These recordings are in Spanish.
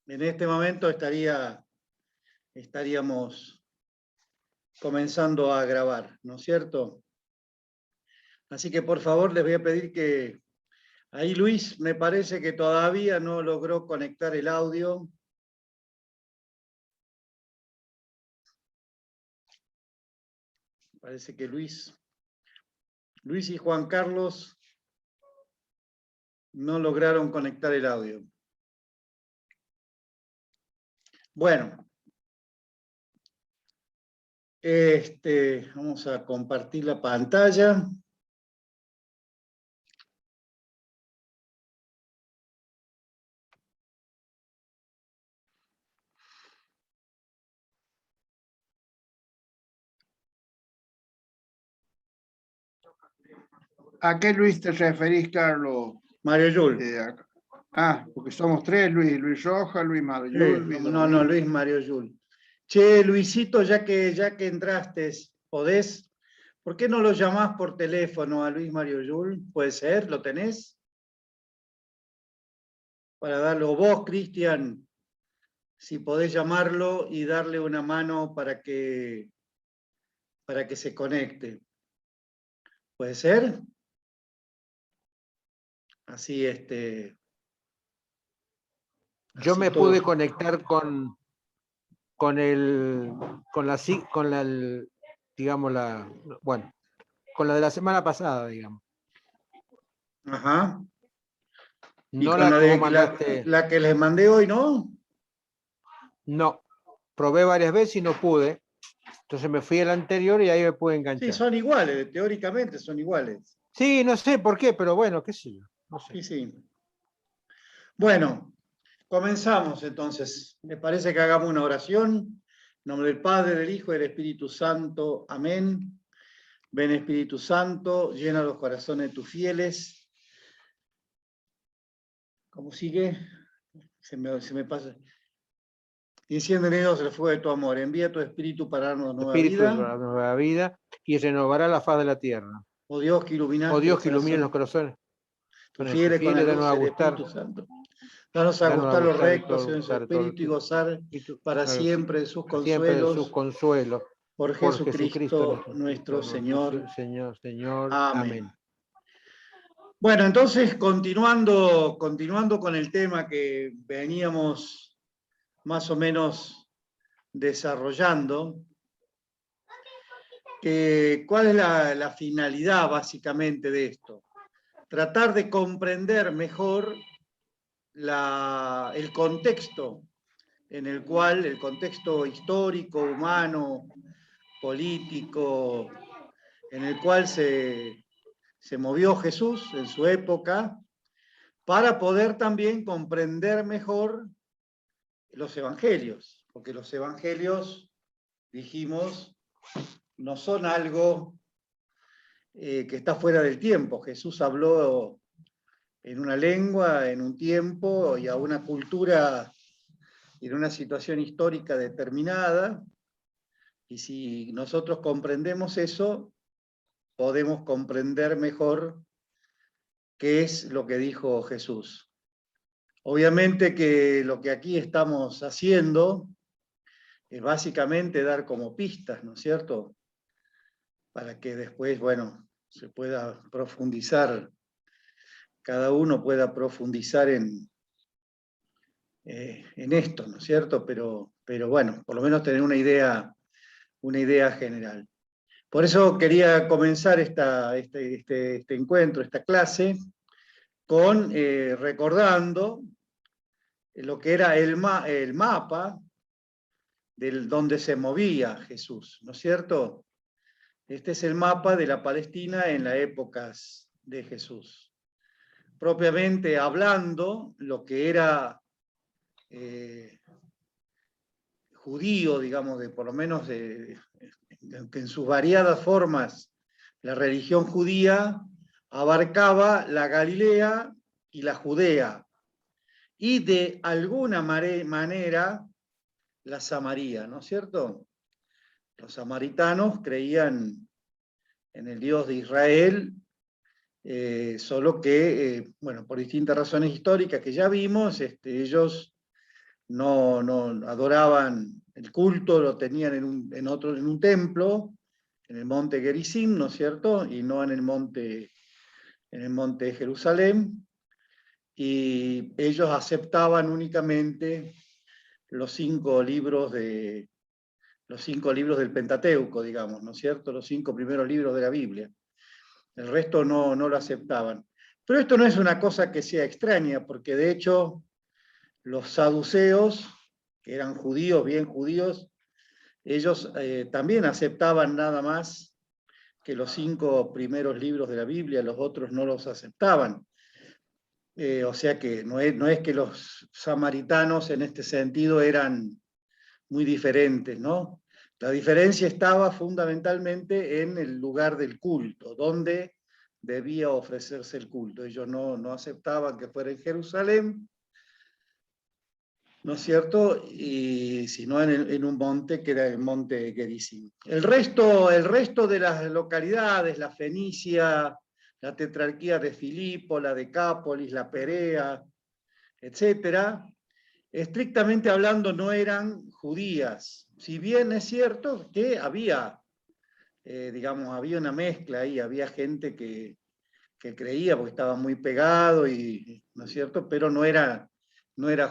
En este momento estaríamos comenzando a grabar, ¿no es cierto? Así que por favor les voy a pedir que... Ahí Luis me parece que todavía no logró conectar el audio. Parece que Luis y Juan Carlos no lograron conectar el audio. Bueno, vamos a compartir la pantalla. ¿A qué Luis te referís, Carlos? Mario Yul. Porque somos tres, Luis Roja, Luis Mario Yul, Luis No, Luis Mario Yul. Che, Luisito, ya que entraste, ¿podés? ¿Por qué no lo llamás por teléfono a Luis Mario Yul? ¿Puede ser? ¿Lo tenés? Para darlo vos, Cristian, si podés llamarlo y darle una mano para que se conecte. ¿Puede ser? Así, Yo me pude conectar con la de la semana pasada, digamos. Ajá. No la que les mandé hoy, ¿no? No, probé varias veces y no pude. Entonces me fui al anterior y ahí me pude enganchar. Sí, son iguales, teóricamente son iguales. Sí, no sé por qué, pero bueno, qué sé yo. No sé. Sí. Bueno, comenzamos entonces. ¿Les parece que hagamos una oración? En nombre del Padre, del Hijo y del Espíritu Santo. Amén. Ven Espíritu Santo, llena los corazones de tus fieles. ¿Cómo sigue? Se me pasa. Y enciende en ellos el fuego de tu amor. Envía tu Espíritu para darnos nueva vida y renovará la faz de la tierra. Oh Dios que iluminaste. Oh Dios que ilumina los corazones. Tus fieles con la luz del Espíritu Santo. Danos a gustar los rectos en su espíritu y gozar para siempre de sus consuelos. Por Jesucristo nuestro Señor. Amén. Bueno, entonces, continuando con el tema que veníamos más o menos desarrollando, ¿cuál es la finalidad básicamente de esto? Tratar de comprender mejor el contexto en el cual, el contexto histórico, humano, político, en el cual se movió Jesús en su época, para poder también comprender mejor los evangelios, porque los evangelios, dijimos, no son algo que está fuera del tiempo. Jesús habló en una lengua, en un tiempo y a una cultura y en una situación histórica determinada, y si nosotros comprendemos eso, podemos comprender mejor qué es lo que dijo Jesús. Obviamente que lo que aquí estamos haciendo es básicamente dar como pistas, ¿no es cierto? Para que después, bueno, se pueda profundizar, cada uno pueda profundizar en esto, ¿no es cierto? Pero bueno, por lo menos tener una idea general. Por eso quería comenzar este encuentro, esta clase, con recordando lo que era el mapa donde se movía Jesús, ¿no es cierto? Este es el mapa de la Palestina en las épocas de Jesús. Propiamente hablando, lo que era judío, digamos, por lo menos que en sus variadas formas, la religión judía abarcaba la Galilea y la Judea, y de alguna manera la Samaria, ¿no es cierto? Los samaritanos creían en el Dios de Israel solo que, bueno, por distintas razones históricas que ya vimos, ellos no adoraban el culto, lo tenían en un templo, en el monte Gerizim, ¿no es cierto? Y no en el monte de Jerusalén, y ellos aceptaban únicamente los 5 libros del Pentateuco, digamos, ¿no es cierto? Los 5 primeros libros de la Biblia. El resto no lo aceptaban. Pero esto no es una cosa que sea extraña, porque de hecho los saduceos, que eran judíos, bien judíos, ellos también aceptaban nada más que los 5 primeros libros de la Biblia, los otros no los aceptaban. O sea que no es que los samaritanos en este sentido eran muy diferentes, ¿no? La diferencia estaba fundamentalmente en el lugar del culto, donde debía ofrecerse el culto. Ellos no aceptaban que fuera en Jerusalén, ¿no es cierto? Sino en un monte que era el monte Gerizim. El resto de las localidades, la Fenicia, la tetrarquía de Filipo, la Decápolis, la Perea, etcétera, estrictamente hablando no eran judías. Si bien es cierto que había, digamos, había una mezcla ahí, había gente que creía porque estaba muy pegado, ¿no es cierto? Pero no era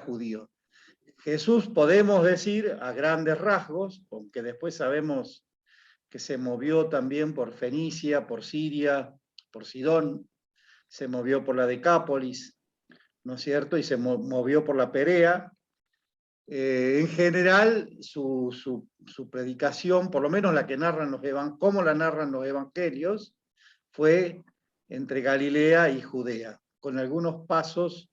judío. Jesús, podemos decir a grandes rasgos, aunque después sabemos que se movió también por Fenicia, por Siria, por Sidón, se movió por la Decápolis, ¿no es cierto? Y se movió por la Perea. En general, su predicación, por lo menos la que como la narran los evangelios, fue entre Galilea y Judea, con algunos pasos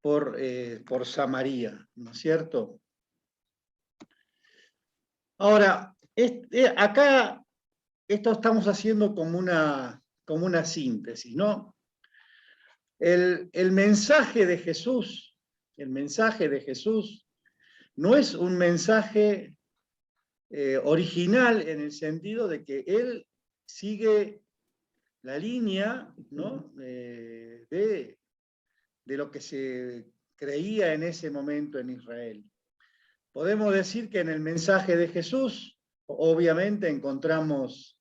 por Samaria, ¿no es cierto? Ahora, acá esto estamos haciendo como una síntesis, ¿no? El mensaje de Jesús, no es un mensaje original en el sentido de que él sigue la línea, ¿no? de lo que se creía en ese momento en Israel. Podemos decir que en el mensaje de Jesús, obviamente encontramos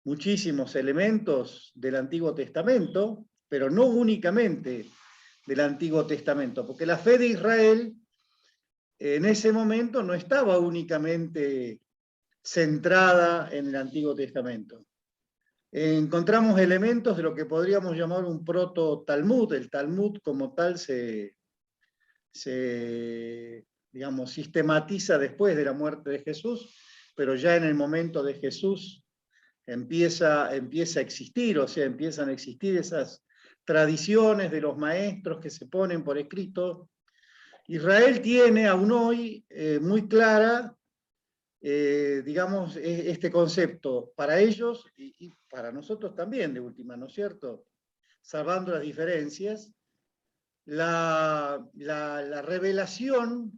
muchísimos elementos del Antiguo Testamento, pero no únicamente del Antiguo Testamento, porque la fe de Israel en ese momento no estaba únicamente centrada en el Antiguo Testamento. Encontramos elementos de lo que podríamos llamar un proto-Talmud. El Talmud como tal se digamos, sistematiza después de la muerte de Jesús, pero ya en el momento de Jesús empieza a existir, o sea, empiezan a existir esas tradiciones de los maestros que se ponen por escrito. Israel tiene aún hoy muy clara, digamos, este concepto para ellos y para nosotros también, de última, ¿no es cierto? Salvando las diferencias, la revelación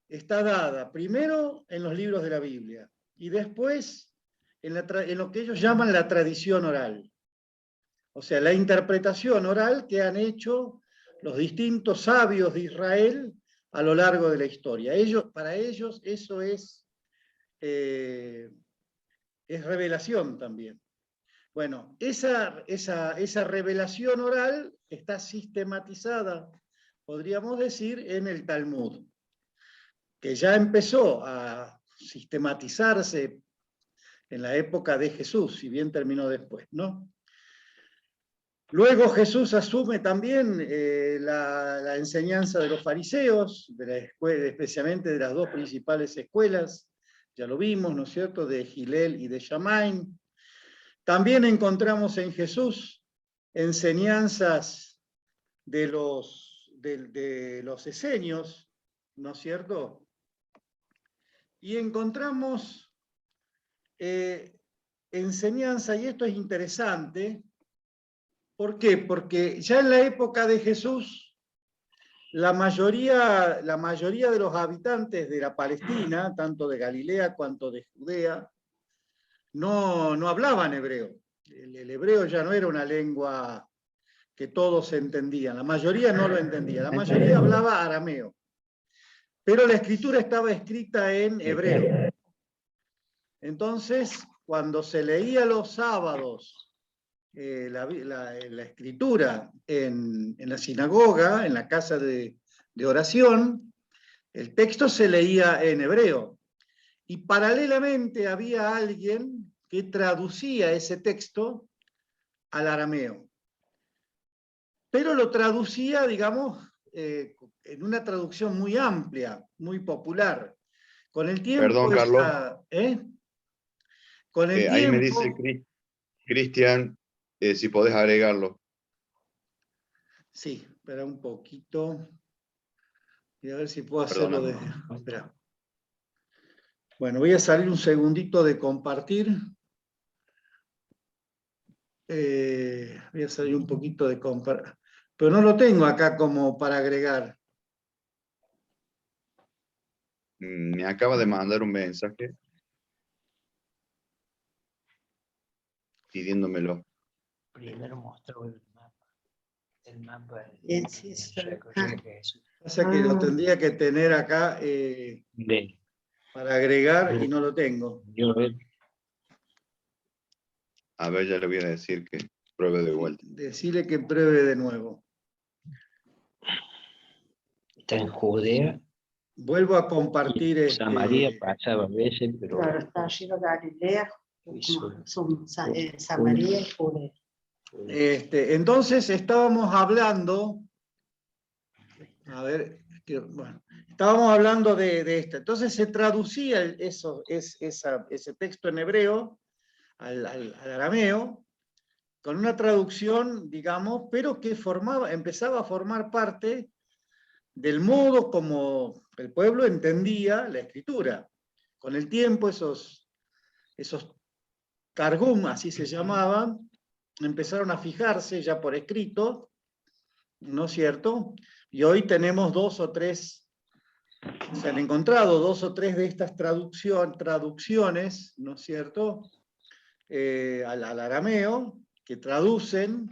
está dada primero en los libros de la Biblia y después en lo que ellos llaman la tradición oral. O sea, la interpretación oral que han hecho los distintos sabios de Israel a lo largo de la historia. Para ellos eso es revelación también. Bueno, esa revelación oral está sistematizada, podríamos decir, en el Talmud, que ya empezó a sistematizarse en la época de Jesús, si bien terminó después, ¿no? Luego Jesús asume también la enseñanza de los fariseos, de la escuela, especialmente de las 2 principales escuelas, ya lo vimos, ¿no es cierto?, de Gilel y de Shammai. También encontramos en Jesús enseñanzas de los esenios, ¿no es cierto? Y encontramos enseñanza, y esto es interesante. ¿Por qué? Porque ya en la época de Jesús, la mayoría de los habitantes de la Palestina, tanto de Galilea cuanto de Judea, no hablaban hebreo. el hebreo ya no era una lengua que todos entendían, la mayoría no lo entendía, la mayoría hablaba arameo, pero la escritura estaba escrita en hebreo. Entonces, cuando se leía los sábados la escritura en la sinagoga, en la casa de oración, el texto se leía en hebreo. Y paralelamente había alguien que traducía ese texto al arameo. Pero lo traducía, digamos, en una traducción muy amplia, muy popular. Con el tiempo... Perdón, Carlos. Con el Ahí me tiempo... dice Cristian, si podés agregarlo. Sí, espera un poquito. Y a ver si puedo hacerlo desde... Espera. Bueno, voy a salir un segundito de compartir. Voy a salir un poquito de compartir. Pero no lo tengo acá como para agregar. Me acaba de mandar un mensaje pidiéndomelo. Primero mostró el mapa. El mapa Pasa que lo tendría que tener acá para agregar y no lo tengo. A ver, ya le voy a decir que pruebe de vuelta. Decirle que pruebe de nuevo. Está en Judea. Vuelvo a compartir. Samaria pasaba a veces, pero... Claro, está allí Galilea, son Samaria y Judea. Entonces estábamos hablando, a ver, bueno, estábamos hablando de esto. Entonces se traducía ese texto en hebreo al arameo, con una traducción, digamos, pero que empezaba a formar parte del modo como el pueblo entendía la escritura. Con el tiempo esos targum, así se llamaban, empezaron a fijarse ya por escrito, ¿no es cierto? Y hoy tenemos se han encontrado 2 o 3 de estas traducciones, ¿no es cierto?, al arameo, que traducen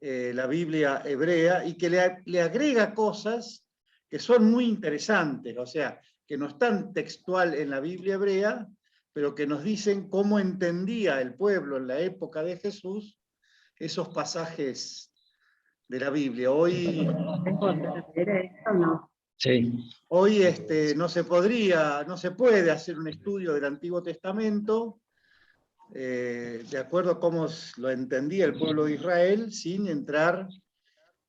la Biblia hebrea y que le agrega cosas que son muy interesantes, o sea, que no están textual en la Biblia hebrea, pero que nos dicen cómo entendía el pueblo en la época de Jesús esos pasajes de la Biblia. Hoy no se puede hacer un estudio del Antiguo Testamento de acuerdo a cómo lo entendía el pueblo de Israel, sin entrar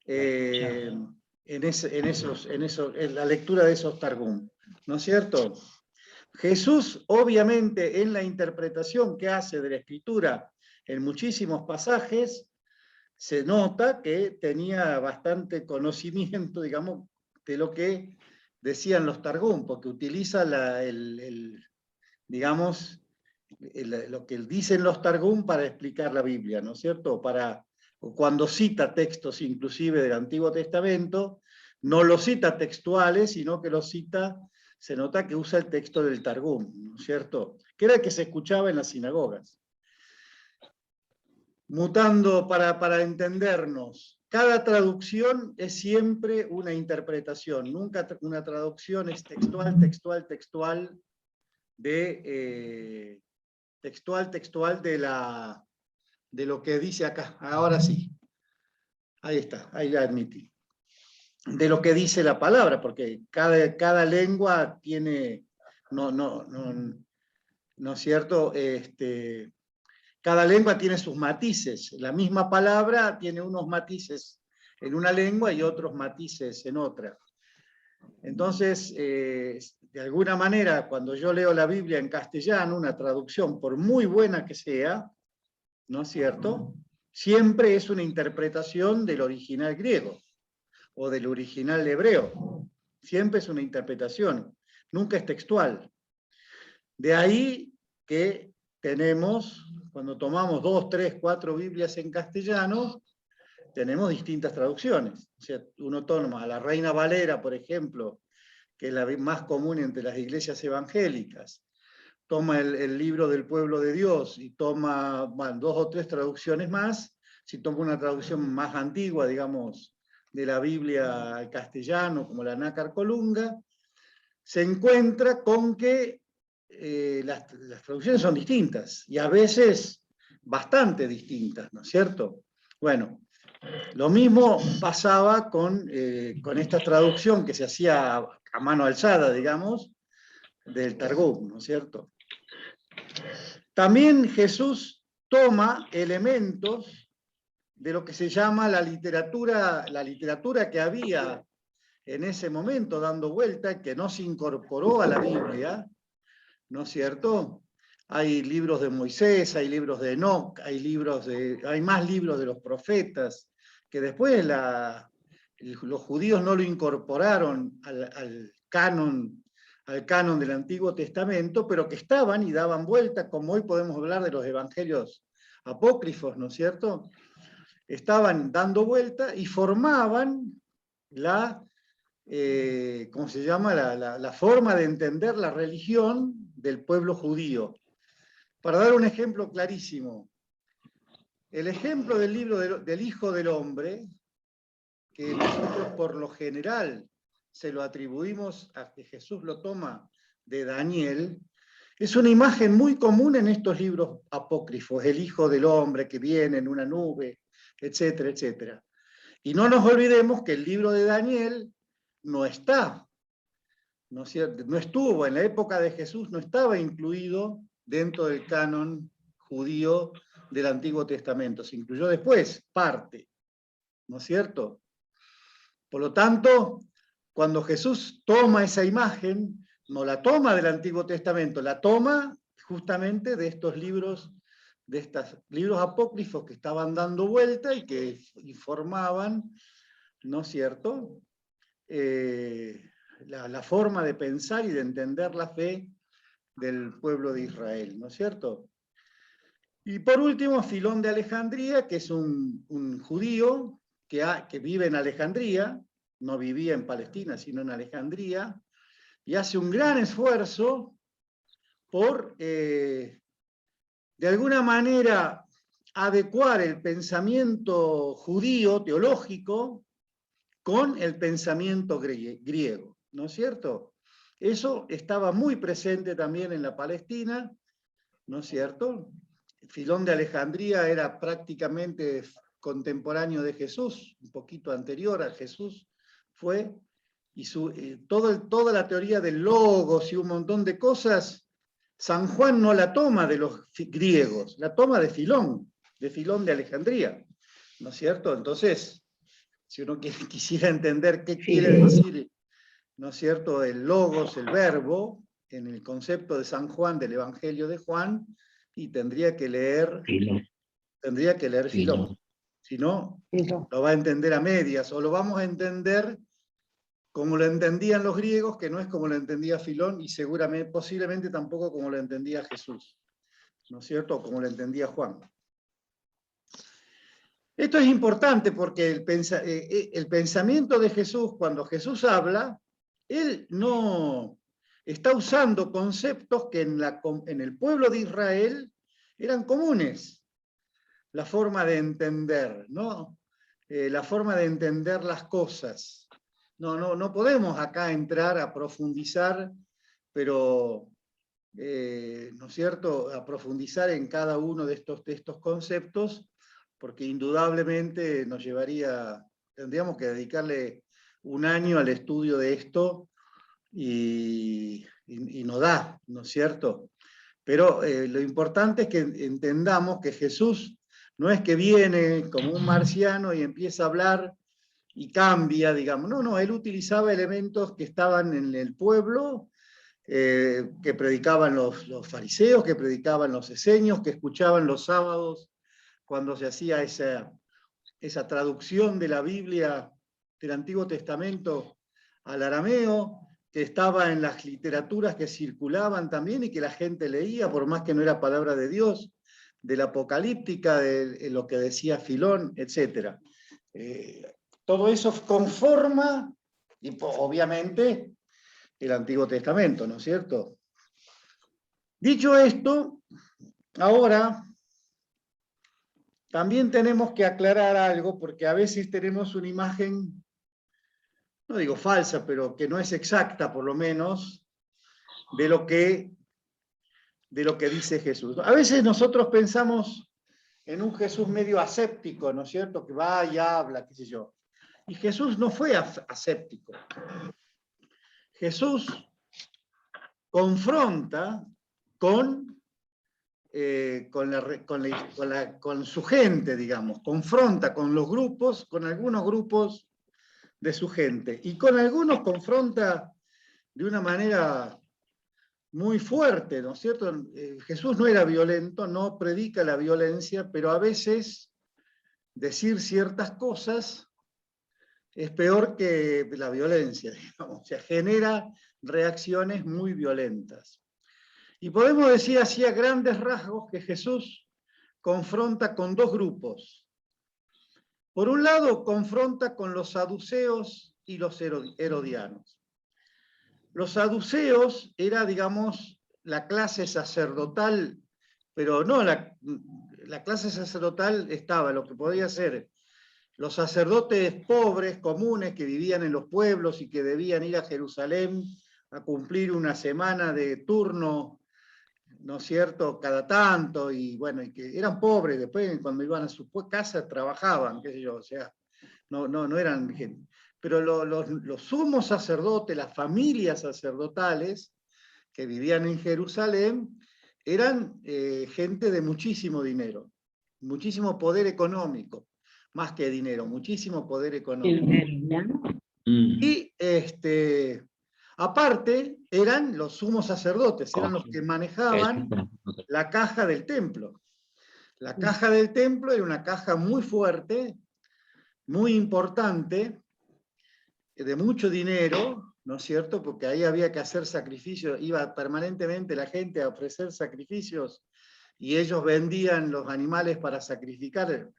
en la lectura de esos Targum, ¿no es cierto? Jesús, obviamente, en la interpretación que hace de la Escritura en muchísimos pasajes, se nota que tenía bastante conocimiento, digamos, de lo que decían los Targum, porque utiliza digamos, lo que dicen los Targum para explicar la Biblia, ¿no es cierto? Cuando cita textos inclusive del Antiguo Testamento, no los cita textuales, sino que los cita, se nota que usa el texto del Targum, ¿no es cierto? Que era el que se escuchaba en las sinagogas. Mutando para entendernos, cada traducción es siempre una interpretación, nunca una traducción es textual de lo que dice acá. Ahora sí. Ahí está, ahí la admití. De lo que dice la palabra, porque cada lengua tiene, no es cierto, cada lengua tiene sus matices. La misma palabra tiene unos matices en una lengua y otros matices en otra. Entonces, de alguna manera, cuando yo leo la Biblia en castellano, una traducción, por muy buena que sea, ¿no es cierto?, siempre es una interpretación del original griego o del original hebreo. Siempre es una interpretación, nunca es textual. De ahí que tenemos, cuando tomamos 2, 3, 4 Biblias en castellano, tenemos distintas traducciones. O sea, uno toma a la Reina Valera, por ejemplo, que es la más común entre las iglesias evangélicas, toma el libro del pueblo de Dios y toma, bueno, 2 o 3 traducciones más, si toma una traducción más antigua, digamos, de la Biblia al castellano, como la Nácar Colunga, se encuentra con que las traducciones son distintas, y a veces bastante distintas, ¿no es cierto? Bueno, lo mismo pasaba con esta traducción que se hacía a mano alzada, digamos, del Targum, ¿no es cierto? También Jesús toma elementos de lo que se llama la literatura que había en ese momento dando vuelta, que no se incorporó a la Biblia, ¿no es cierto? Hay libros de Moisés, hay libros de Enoc, hay más libros de los profetas, que después los judíos no lo incorporaron al canon del Antiguo Testamento, pero que estaban y daban vuelta, como hoy podemos hablar de los evangelios apócrifos, ¿no es cierto? Estaban dando vuelta y formaban ¿cómo se llama? La forma de entender la religión del pueblo judío. Para dar un ejemplo clarísimo, el ejemplo del libro del Hijo del Hombre, que nosotros por lo general se lo atribuimos a que Jesús lo toma de Daniel, es una imagen muy común en estos libros apócrifos, el Hijo del Hombre que viene en una nube, etcétera, etcétera. Y no nos olvidemos que el libro de Daniel no está, ¿no es cierto? No estuvo, en la época de Jesús no estaba incluido dentro del canon judío del Antiguo Testamento, se incluyó después, parte, ¿no es cierto? Por lo tanto, cuando Jesús toma esa imagen, no la toma del Antiguo Testamento, la toma justamente de estos libros, de estos libros apócrifos que estaban dando vuelta y que informaban, ¿no es cierto?, la forma de pensar y de entender la fe del pueblo de Israel, ¿no es cierto? Y por último, Filón de Alejandría, que es un judío que vive en Alejandría, no vivía en Palestina, sino en Alejandría, y hace un gran esfuerzo por, de alguna manera, adecuar el pensamiento judío, teológico, con el pensamiento griego, ¿no es cierto? Eso estaba muy presente también en la Palestina, ¿no es cierto? Filón de Alejandría era prácticamente contemporáneo de Jesús, un poquito anterior a Jesús fue, y toda la teoría del logos y un montón de cosas, San Juan no la toma de los griegos, la toma de Filón de Alejandría, ¿no es cierto? Entonces, si uno quisiera entender qué quiere decir, ¿no es cierto?, el logos, el verbo, en el concepto de San Juan del Evangelio de Juan, y tendría que leer Filón. Si no, lo va a entender a medias, o lo vamos a entender como lo entendían los griegos, que no es como lo entendía Filón, y seguramente, posiblemente tampoco como lo entendía Jesús, ¿no es cierto?, o como lo entendía Juan. Esto es importante porque el pensamiento de Jesús, cuando Jesús habla, él no está usando conceptos que en el pueblo de Israel eran comunes. La forma de entender, ¿no? La forma de entender las cosas. No podemos acá entrar a profundizar, pero, ¿no es cierto?, a profundizar en cada uno de estos conceptos, porque indudablemente tendríamos que dedicarle un año al estudio de esto y no da, ¿no es cierto? Pero lo importante es que entendamos que Jesús no es que viene como un marciano y empieza a hablar y cambia, digamos. No, él utilizaba elementos que estaban en el pueblo, que predicaban los fariseos, que predicaban los esenios, que escuchaban los sábados cuando se hacía esa traducción de la Biblia del Antiguo Testamento al arameo, que estaba en las literaturas que circulaban también y que la gente leía, por más que no era palabra de Dios, de la apocalíptica, de lo que decía Filón, etc. Todo eso conforma, y obviamente, el Antiguo Testamento, ¿no es cierto? Dicho esto, ahora también tenemos que aclarar algo, porque a veces tenemos una imagen, no digo falsa, pero que no es exacta por lo menos, de lo que dice Jesús. A veces nosotros pensamos en un Jesús medio aséptico, ¿no es cierto? Que va y habla, qué sé yo. Y Jesús no fue aséptico. Jesús confronta con su gente, digamos, confronta con los grupos, con algunos grupos de su gente, y con algunos confronta de una manera muy fuerte, ¿no es cierto? Jesús no era violento, no predica la violencia, pero a veces decir ciertas cosas es peor que la violencia, digamos, o sea, genera reacciones muy violentas. Y podemos decir así a grandes rasgos que Jesús confronta con dos grupos. Por un lado, confronta con los saduceos y los herodianos. Los saduceos era, digamos, la clase sacerdotal, pero no, la clase sacerdotal estaba, lo que podía ser los sacerdotes pobres, comunes, que vivían en los pueblos y que debían ir a Jerusalén a cumplir una semana de turno, ¿no es cierto?, cada tanto, y bueno, y que eran pobres, después cuando iban a su casa trabajaban, qué sé yo, o sea, no eran gente. Pero los sumos sacerdotes, las familias sacerdotales que vivían en Jerusalén, eran gente de muchísimo dinero, muchísimo poder económico, más que dinero, muchísimo poder económico. Y aparte eran los sumos sacerdotes, eran los que manejaban la caja del templo. La caja del templo era una caja muy fuerte, muy importante, de mucho dinero, ¿no es cierto? Porque ahí había que hacer sacrificios, iba permanentemente la gente a ofrecer sacrificios y ellos vendían los animales para sacrificar,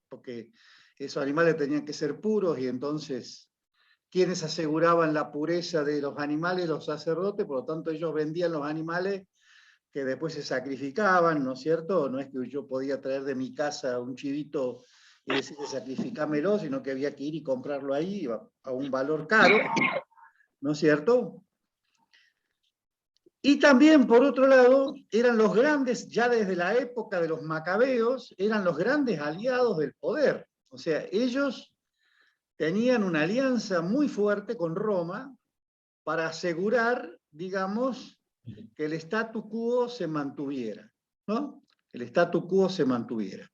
porque esos animales tenían que ser puros y entonces, ¿quiénes aseguraban la pureza de los animales? Los sacerdotes, por lo tanto ellos vendían los animales que después se sacrificaban, ¿no es cierto? No es que yo podía traer de mi casa un chivito y decirle sacrificámelo, sino que había que ir y comprarlo ahí a un valor caro, ¿no es cierto? Y también, por otro lado, eran los grandes, ya desde la época de los macabeos, eran los grandes aliados del poder. O sea, ellos tenían una alianza muy fuerte con Roma para asegurar, digamos, que el statu quo se mantuviera, ¿no? El statu quo se mantuviera.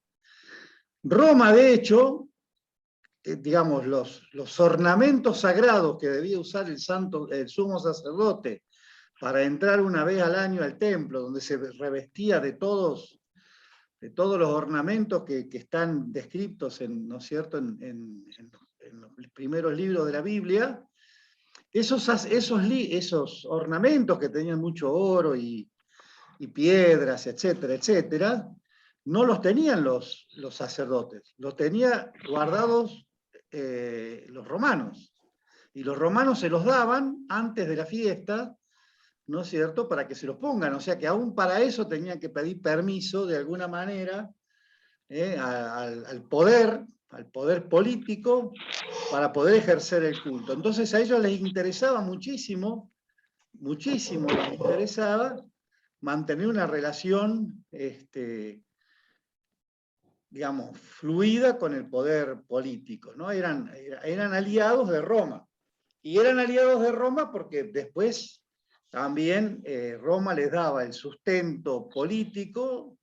Roma, de hecho, digamos, los ornamentos sagrados que debía usar el sumo sacerdote para entrar una vez al año al templo, donde se revestía de todos los ornamentos que están descritos ¿no es cierto?, en los primeros libros de la Biblia, esos ornamentos que tenían mucho oro y piedras, etcétera, etcétera, no los tenían los sacerdotes, los tenían guardados los romanos. Y los romanos se los daban antes de la fiesta, ¿no es cierto?, para que se los pongan. O sea que aún para eso tenían que pedir permiso de alguna manera al poder político para poder ejercer el culto. Entonces a ellos les interesaba muchísimo les interesaba mantener una relación, digamos, fluida con el poder político, ¿no? Eran aliados de Roma. Y eran aliados de Roma porque después también Roma les daba el sustento político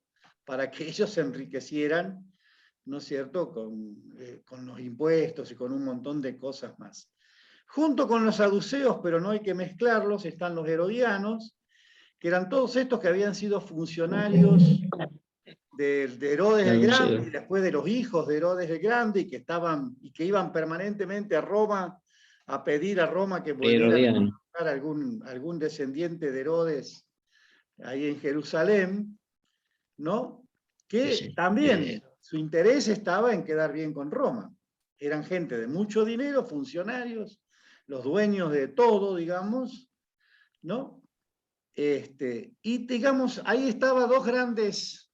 para que ellos se enriquecieran, ¿no es cierto?, con los impuestos y con un montón de cosas más. Junto con los saduceos, pero no hay que mezclarlos, están los herodianos, que eran todos estos que habían sido funcionarios de Herodes el Grande, y después de los hijos de Herodes el Grande, y que iban permanentemente a Roma a pedir a Roma que volviera a buscar algún descendiente de Herodes ahí en Jerusalén, ¿no? Que también su interés estaba en quedar bien con Roma. Eran gente de mucho dinero, funcionarios, los dueños de todo, digamos, ¿no? Y digamos, ahí estaba dos grandes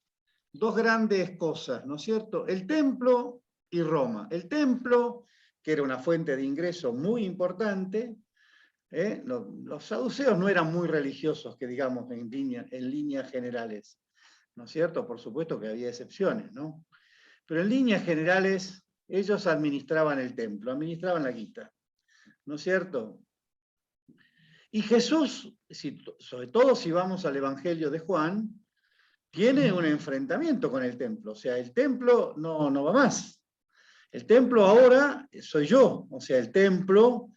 cosas, ¿no es cierto? El templo y Roma. El templo, que era una fuente de ingreso muy importante. Los saduceos no eran muy religiosos, que digamos, en líneas generales, ¿no es cierto? Por supuesto que había excepciones, ¿no? Pero en líneas generales, ellos administraban el templo, administraban la guita, ¿no es cierto? Y Jesús, sobre todo si vamos al Evangelio de Juan, tiene un enfrentamiento con el templo. O sea, el templo no va más. El templo ahora soy yo. O sea, el templo,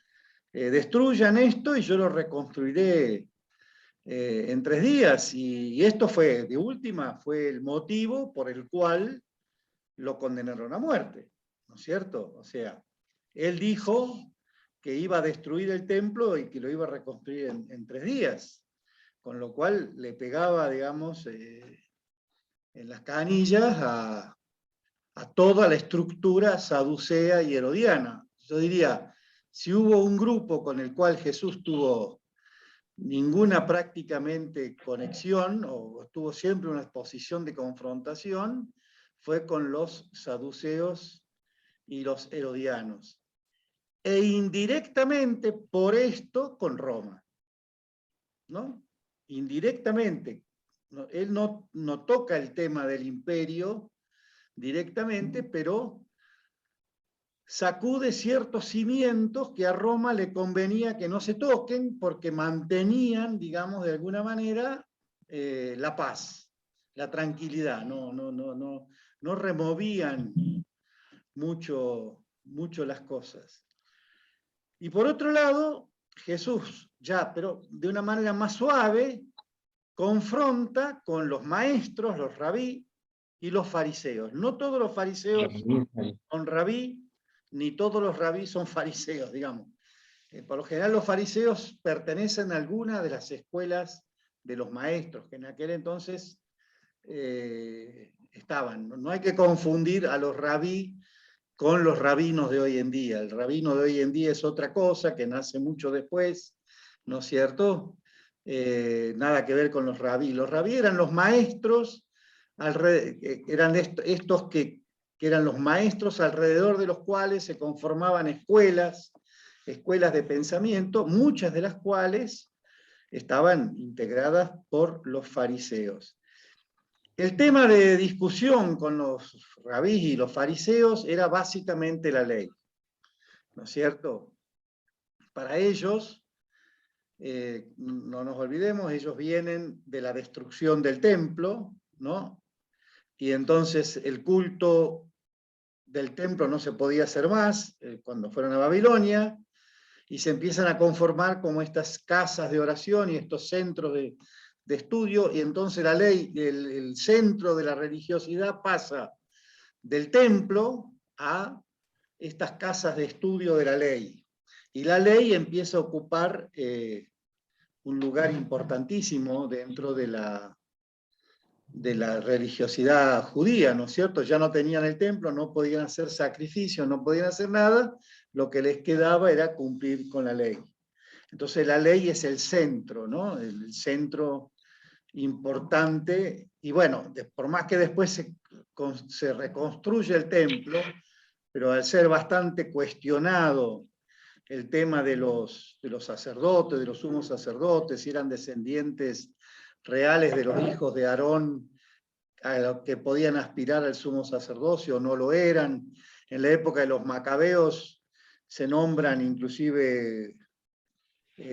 destruyan esto y yo lo reconstruiré en 3 días. Y esto fue, de última, fue el motivo por el cual lo condenaron a muerte. ¿No es cierto? O sea, él dijo que iba a destruir el templo y que lo iba a reconstruir en 3 días, con lo cual le pegaba, digamos, en las canillas a toda la estructura saducea y herodiana. Yo diría, si hubo un grupo con el cual Jesús tuvo ninguna prácticamente conexión, o tuvo siempre una posición de confrontación, fue con los saduceos y los herodianos. E indirectamente por esto con Roma, ¿no? Indirectamente. Él no toca el tema del imperio directamente, pero sacude ciertos cimientos que a Roma le convenía que no se toquen porque mantenían, digamos, de alguna manera, la paz, la tranquilidad, no removían mucho las cosas. Y por otro lado, Jesús, ya, pero de una manera más suave, confronta con los maestros, los rabí y los fariseos. No todos los fariseos son rabí, ni todos los rabí son fariseos, digamos. Por lo general los fariseos pertenecen a alguna de las escuelas de los maestros, que en aquel entonces estaban. No hay que confundir a los rabí con los rabinos de hoy en día. El rabino de hoy en día es otra cosa, que nace mucho después, ¿no es cierto? Nada que ver con los rabí. Los rabí eran los maestros, eran estos que eran los maestros alrededor de los cuales se conformaban escuelas de pensamiento, muchas de las cuales estaban integradas por los fariseos. El tema de discusión con los rabís y los fariseos era básicamente la ley, ¿no es cierto? Para ellos, no nos olvidemos, ellos vienen de la destrucción del templo, ¿no? Y entonces el culto del templo no se podía hacer más cuando fueron a Babilonia, y se empiezan a conformar como estas casas de oración y estos centros de estudio, y entonces la ley, el centro de la religiosidad pasa del templo a estas casas de estudio de la ley. Y la ley empieza a ocupar un lugar importantísimo dentro de la religiosidad judía, ¿no es cierto? Ya no tenían el templo, no podían hacer sacrificios, no podían hacer nada, lo que les quedaba era cumplir con la ley. Entonces la ley es el centro, ¿no? El centro importante, y bueno, por más que después se reconstruye el templo, pero al ser bastante cuestionado el tema de los sacerdotes, de los sumos sacerdotes, si eran descendientes reales de los hijos de Aarón, a los que podían aspirar al sumo sacerdocio o no lo eran. En la época de los macabeos se nombran inclusive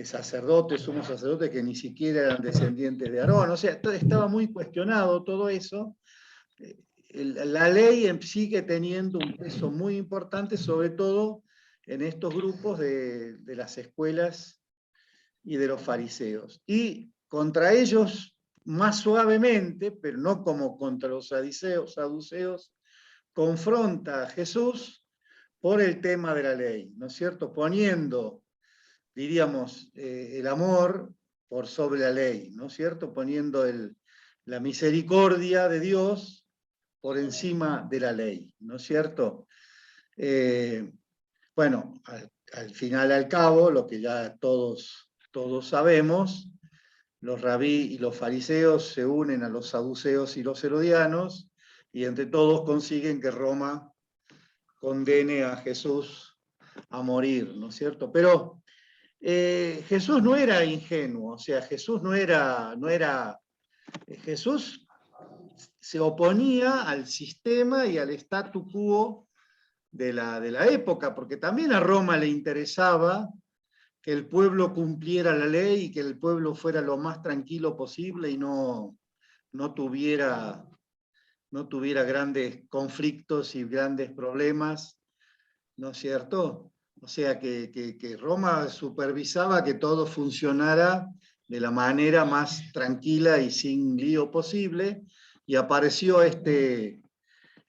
sacerdotes, sumos sacerdotes que ni siquiera eran descendientes de Aarón. O sea, estaba muy cuestionado todo eso. La ley sigue teniendo un peso muy importante, sobre todo en estos grupos de las escuelas y de los fariseos. Y contra ellos, más suavemente, pero no como contra los saduceos, confronta a Jesús por el tema de la ley, ¿no es cierto? Poniendo, diríamos, el amor por sobre la ley, ¿no es cierto? Poniendo la misericordia de Dios por encima de la ley, ¿no es cierto? Bueno, al final, al cabo, lo que ya todos sabemos, los rabí y los fariseos se unen a los saduceos y los herodianos, y entre todos consiguen que Roma condene a Jesús a morir, ¿no es cierto? Pero Jesús no era ingenuo, o sea, Jesús Jesús se oponía al sistema y al statu quo de la época, porque también a Roma le interesaba que el pueblo cumpliera la ley y que el pueblo fuera lo más tranquilo posible y no tuviera grandes conflictos y grandes problemas, ¿no es cierto? O sea, que Roma supervisaba que todo funcionara de la manera más tranquila y sin lío posible, y apareció este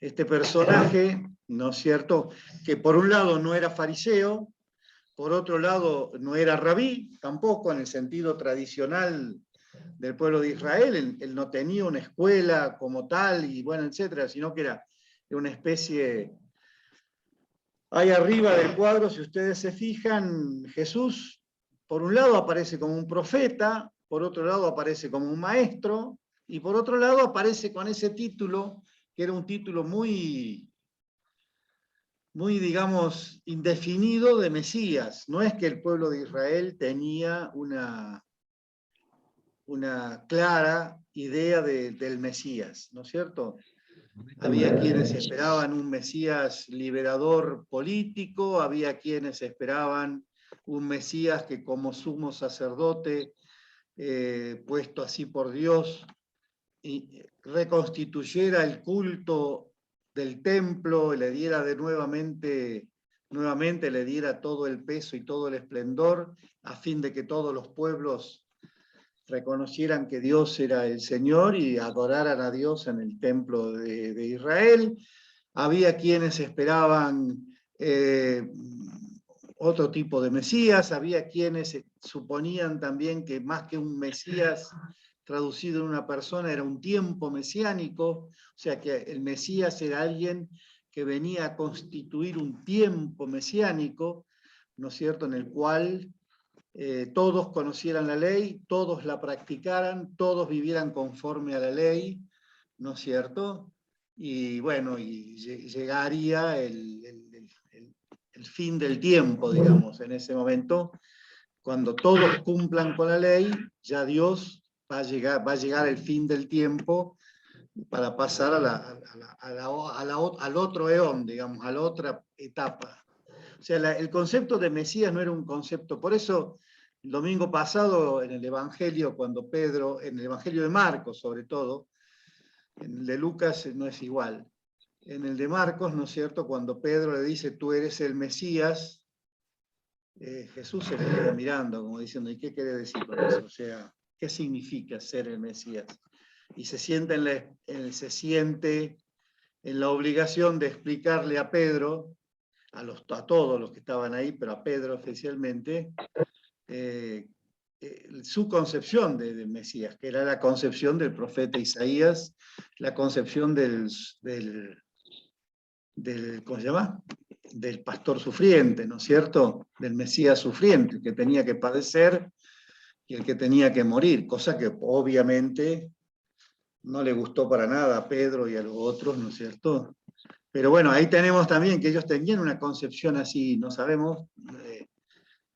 personaje, ¿no es cierto?, que por un lado no era fariseo, por otro lado no era rabí, tampoco en el sentido tradicional del pueblo de Israel, él no tenía una escuela como tal, y bueno, etcétera, sino que era una especie... Ahí arriba del cuadro, si ustedes se fijan, Jesús, por un lado aparece como un profeta, por otro lado aparece como un maestro, y por otro lado aparece con ese título, que era un título muy, digamos, indefinido de Mesías. No es que el pueblo de Israel tenía una clara idea del Mesías, ¿no es cierto? Había quienes esperaban un Mesías liberador político, había quienes esperaban un Mesías que como sumo sacerdote, puesto así por Dios, y reconstituyera el culto del templo, y le diera nuevamente le diera todo el peso y todo el esplendor, a fin de que todos los pueblos reconocieran que Dios era el Señor y adoraran a Dios en el templo de Israel. Había quienes esperaban otro tipo de Mesías, había quienes suponían también que más que un Mesías traducido en una persona era un tiempo mesiánico, o sea que el Mesías era alguien que venía a constituir un tiempo mesiánico, ¿no es cierto?, en el cual todos conocieran la ley, todos la practicaran, todos vivieran conforme a la ley, ¿no es cierto? Y bueno, y llegaría el fin del tiempo, digamos, en ese momento, cuando todos cumplan con la ley, ya Dios va a llegar el fin del tiempo para pasar al otro eón, digamos, a la otra etapa. O sea, el concepto de Mesías no era un concepto, por eso el domingo pasado en el Evangelio, cuando Pedro, en el Evangelio de Marcos sobre todo, en el de Lucas no es igual, en el de Marcos, ¿no es cierto?, cuando Pedro le dice, tú eres el Mesías, Jesús se le queda mirando como diciendo, ¿y qué quiere decir con eso? O sea, ¿qué significa ser el Mesías? Y se siente en la obligación de explicarle a Pedro, a todos los que estaban ahí, pero a Pedro especialmente, su concepción de Mesías, que era la concepción del profeta Isaías, la concepción ¿cómo se llama?, del pastor sufriente, ¿no es cierto?, del Mesías sufriente, el que tenía que padecer y el que tenía que morir, cosa que obviamente no le gustó para nada a Pedro y a los otros, ¿no es cierto? Pero bueno, ahí tenemos también que ellos tenían una concepción así, no sabemos,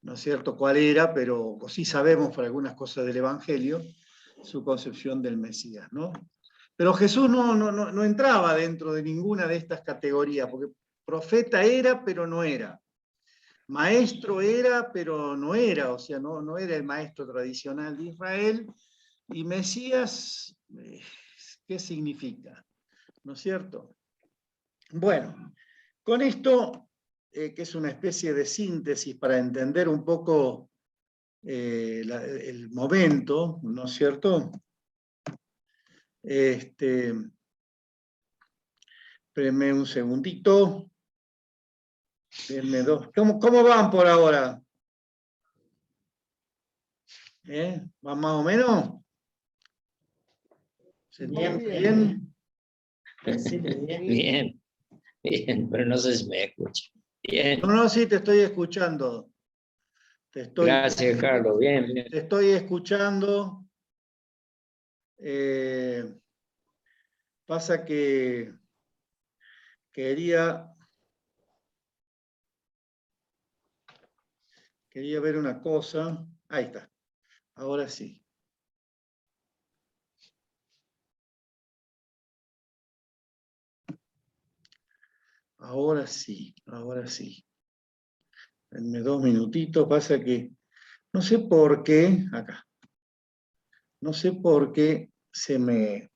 no es cierto cuál era, pero sí sabemos por algunas cosas del Evangelio, su concepción del Mesías, ¿no? Pero Jesús no entraba dentro de ninguna de estas categorías, porque profeta era, pero no era. Maestro era, pero no era, o sea, no era el maestro tradicional de Israel. Y Mesías, ¿qué significa? ¿No es cierto? Bueno, con esto, que es una especie de síntesis para entender un poco el momento, ¿no es cierto? Espérenme un segundito. Denme dos. ¿Cómo van por ahora? ¿Van más o menos? ¿Se entiende bien? Sí, bien. Bien, bien, pero no sé si me escucha. Bien, No, sí, te estoy escuchando. gracias, Carlos. Bien, bien. Te estoy escuchando. Pasa que quería ver una cosa. Ahí está. Ahora sí. Ahora sí, ahora sí. Denme 2 minutitos. Pasa que no sé por qué, acá. No sé por qué se me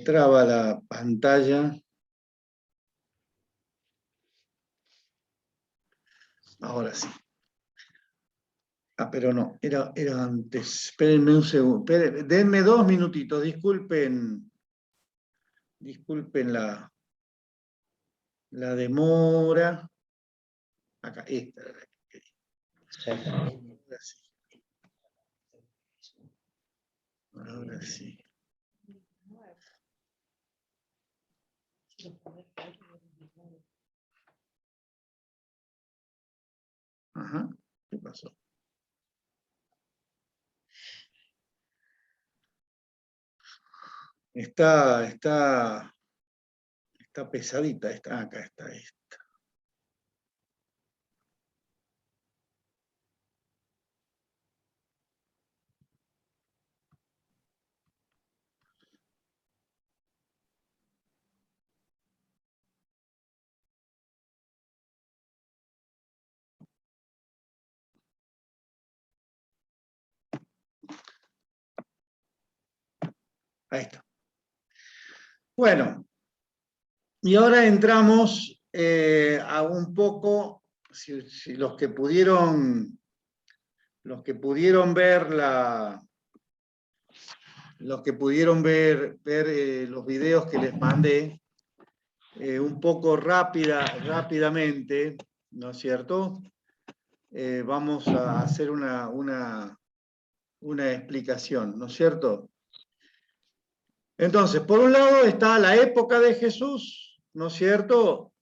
traba la pantalla. Ahora sí. Ah, pero no, era antes. Espérenme un segundo. Denme 2 minutitos, disculpen la demora. Acá, esta era la que quería. Ahora sí. Ahora sí. Ajá, ¿qué pasó? Está pesadita, acá está esta. Ahí está. Bueno, y ahora entramos a un poco, si los que pudieron ver los videos que les mandé, un poco rápidamente, ¿no es cierto? Vamos a hacer una explicación, ¿no es cierto? Entonces, por un lado está la época de Jesús, ¿no es cierto?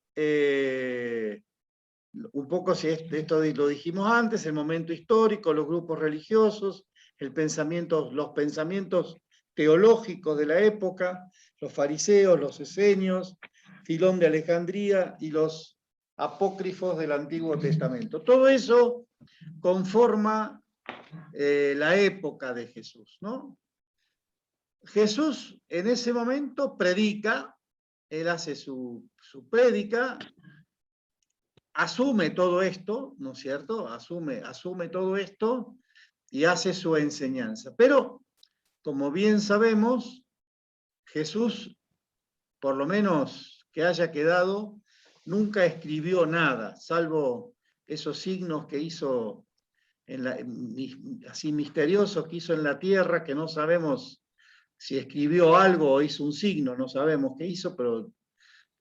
Un poco, si esto lo dijimos antes, el momento histórico, los grupos religiosos, los pensamientos teológicos de la época, los fariseos, los esenios, Filón de Alejandría y los apócrifos del Antiguo Testamento. Todo eso conforma la época de Jesús, ¿no? Jesús en ese momento predica, él hace su prédica, asume todo esto, ¿no es cierto? Asume todo esto y hace su enseñanza. Pero, como bien sabemos, Jesús, por lo menos que haya quedado, nunca escribió nada, salvo esos signos que hizo, así misteriosos que hizo en la tierra, que no sabemos si escribió algo o hizo un signo, no sabemos qué hizo, pero,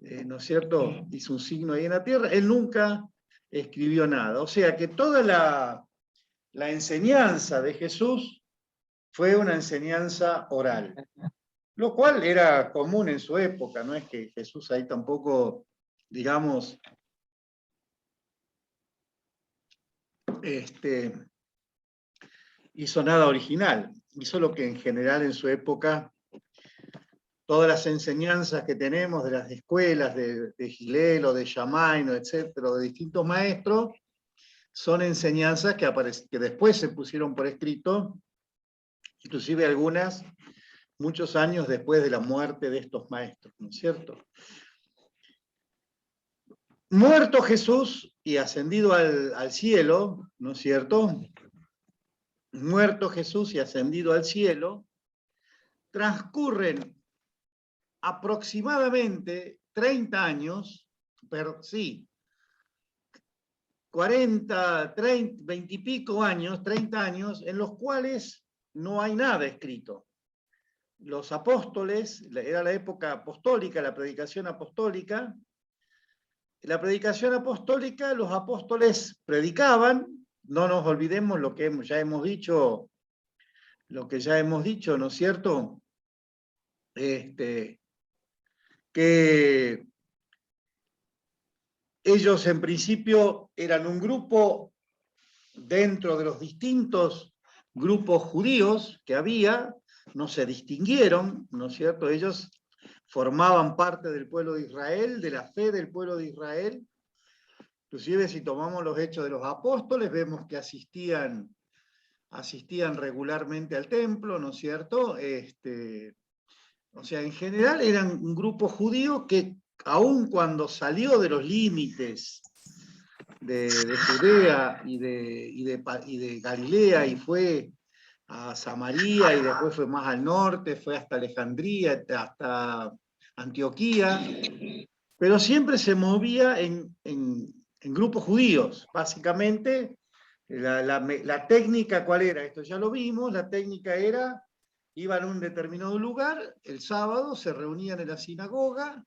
¿no es cierto?, hizo un signo ahí en la tierra. Él nunca escribió nada. O sea que toda la enseñanza de Jesús fue una enseñanza oral, lo cual era común en su época. No es que Jesús ahí tampoco, digamos, hizo nada original. Hizo lo que en general en su época, todas las enseñanzas que tenemos de las escuelas de Gilel o de Shamaino, etcétera, de distintos maestros, son enseñanzas que después se pusieron por escrito, inclusive algunas muchos años después de la muerte de estos maestros, ¿no es cierto? Muerto Jesús y ascendido al cielo, ¿no es cierto? Muerto Jesús y ascendido al cielo, transcurren aproximadamente 30 años, pero sí, 40, 30, 20 y pico años, 30 años, en los cuales no hay nada escrito. Los apóstoles, era la época apostólica, la predicación apostólica. La predicación apostólica, los apóstoles predicaban, no nos olvidemos lo que ya hemos dicho, ¿no es cierto? Que ellos en principio eran un grupo dentro de los distintos grupos judíos que había, no se distinguieron, ¿no es cierto? Ellos formaban parte del pueblo de Israel, de la fe del pueblo de Israel. Inclusive si tomamos los hechos de los apóstoles, vemos que asistían regularmente al templo, ¿no es cierto? O sea, en general eran un grupo judío que aun cuando salió de los límites de Judea y de Galilea y fue a Samaria y después fue más al norte, fue hasta Alejandría, hasta Antioquía, pero siempre se movía en grupos judíos. Básicamente, la técnica, ¿cuál era? Esto ya lo vimos, la técnica era, iban a un determinado lugar, el sábado se reunían en la sinagoga,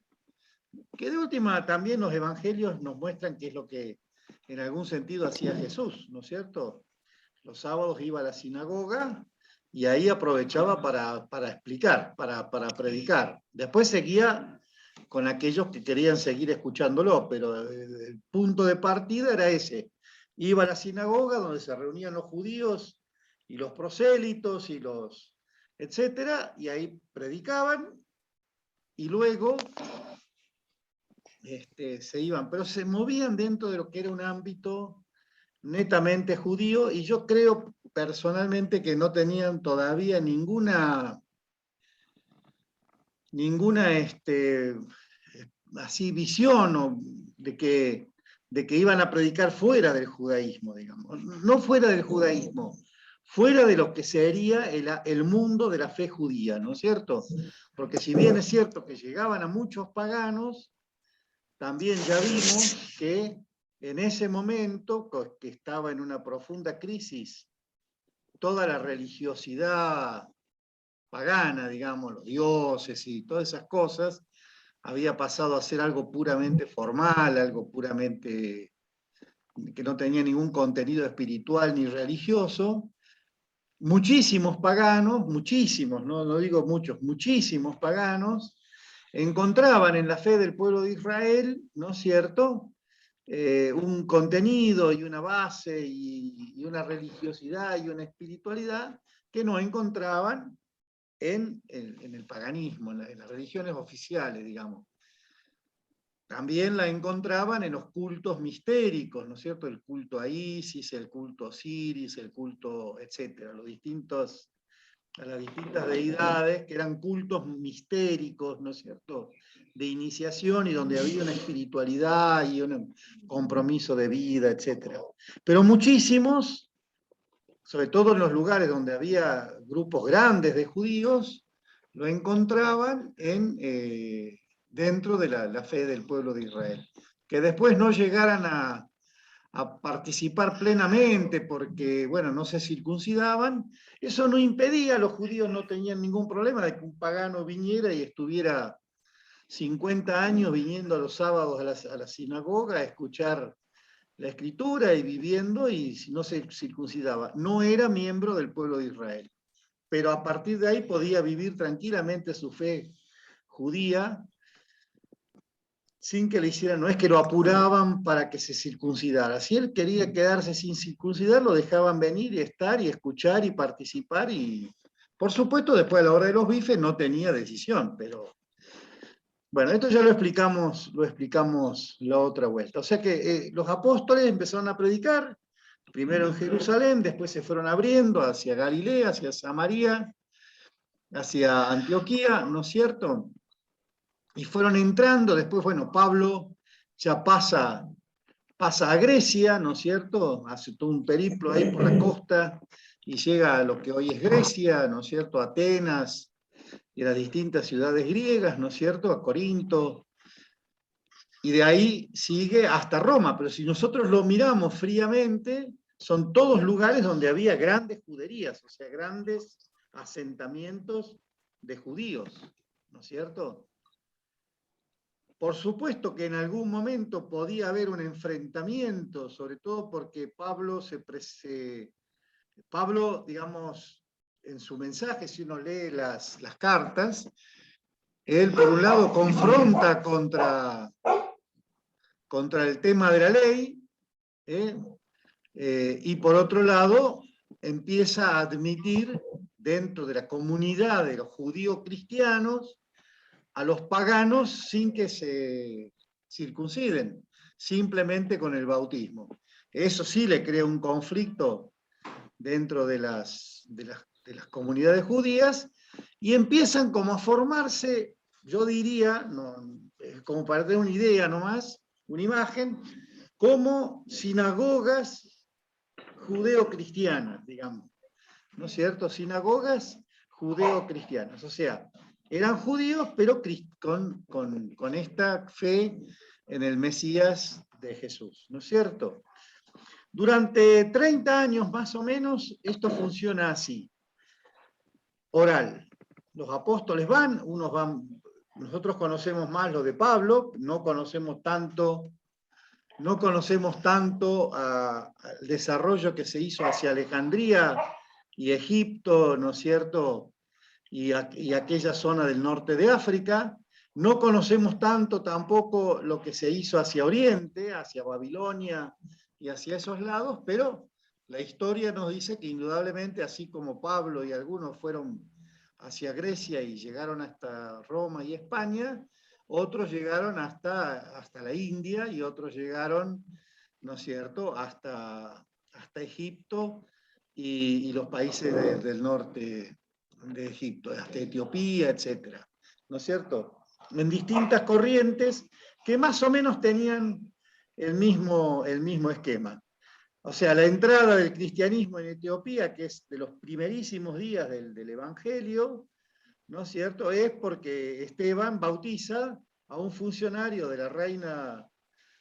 que de última también los evangelios nos muestran qué es lo que en algún sentido hacía Jesús, ¿no es cierto? Los sábados iba a la sinagoga y ahí aprovechaba para explicar, para predicar. Después seguía con aquellos que querían seguir escuchándolo, pero el punto de partida era ese. Iba a la sinagoga donde se reunían los judíos y los prosélitos y los etcétera, y ahí predicaban y luego se iban, pero se movían dentro de lo que era un ámbito netamente judío, y yo creo personalmente que no tenían todavía ninguna así visión de que iban a predicar fuera del judaísmo, digamos. No fuera del judaísmo, fuera de lo que sería el mundo de la fe judía, ¿no es cierto? Porque si bien es cierto que llegaban a muchos paganos, también ya vimos que en ese momento, que estaba en una profunda crisis, toda la religiosidad pagana, digamos, los dioses y todas esas cosas, había pasado a ser algo puramente formal, algo puramente que no tenía ningún contenido espiritual ni religioso. Muchísimos paganos, muchísimos, no digo muchos, muchísimos paganos, encontraban en la fe del pueblo de Israel, ¿no es cierto?, un contenido y una base y una religiosidad y una espiritualidad que no encontraban en el paganismo, en las religiones oficiales, digamos. También la encontraban en los cultos mistéricos, ¿no es cierto? El culto a Isis, el culto a Osiris, el culto, etcétera, a las distintas deidades, que eran cultos mistéricos, ¿no es cierto?, de iniciación y donde había una espiritualidad y un compromiso de vida, etcétera. Pero muchísimos, sobre todo en los lugares donde había grupos grandes de judíos, lo encontraban dentro de la fe del pueblo de Israel. Que después no llegaran a participar plenamente porque, bueno, no se circuncidaban, eso no impedía, los judíos no tenían ningún problema de que un pagano viniera y estuviera 50 años viniendo a los sábados a la sinagoga a escuchar la escritura y viviendo, y si no se circuncidaba, no era miembro del pueblo de Israel. Pero a partir de ahí podía vivir tranquilamente su fe judía, sin que le hicieran, no es que lo apuraban para que se circuncidara. Si él quería quedarse sin circuncidar, lo dejaban venir y estar y escuchar y participar, y por supuesto después a la hora de los bifes no tenía decisión, pero bueno, esto ya lo explicamos la otra vuelta. O sea que los apóstoles empezaron a predicar, primero en Jerusalén, después se fueron abriendo hacia Galilea, hacia Samaria, hacia Antioquía, ¿no es cierto?, y fueron entrando. Después, bueno, Pablo ya pasa a Grecia, ¿no es cierto?, hace todo un periplo ahí por la costa, y llega a lo que hoy es Grecia, ¿no es cierto?, Atenas, y las distintas ciudades griegas, ¿no es cierto?, a Corinto, y de ahí sigue hasta Roma. Pero si nosotros lo miramos fríamente, son todos lugares donde había grandes juderías, o sea, grandes asentamientos de judíos, ¿no es cierto? Por supuesto que en algún momento podía haber un enfrentamiento, sobre todo porque Pablo, digamos, en su mensaje, si uno lee las cartas, él por un lado confronta contra el tema de la ley, y por otro lado empieza a admitir dentro de la comunidad de los judíos cristianos a los paganos sin que se circunciden, simplemente con el bautismo. Eso sí le crea un conflicto dentro de las comunidades judías, y empiezan como a formarse, yo diría, como para tener una idea nomás, una imagen, como sinagogas judeo-cristianas, digamos, ¿no es cierto? Sinagogas judeo-cristianas, o sea, eran judíos, pero con esta fe en el Mesías de Jesús, ¿no es cierto? Durante 30 años más o menos, esto funciona así. Oral. Los apóstoles van, nosotros conocemos más lo de Pablo, no conocemos tanto al desarrollo que se hizo hacia Alejandría y Egipto, ¿no es cierto? Y aquella zona del norte de África. No conocemos tanto tampoco lo que se hizo hacia Oriente, hacia Babilonia y hacia esos lados, pero la historia nos dice que indudablemente, así como Pablo y algunos fueron hacia Grecia y llegaron hasta Roma y España, otros llegaron hasta la India y otros llegaron, ¿no es cierto?, hasta Egipto y los países del norte de Egipto, hasta Etiopía, etc. ¿No es cierto? En distintas corrientes que más o menos tenían el mismo esquema. O sea, la entrada del cristianismo en Etiopía, que es de los primerísimos días del Evangelio, ¿no es cierto?, es porque Esteban bautiza a un funcionario de la reina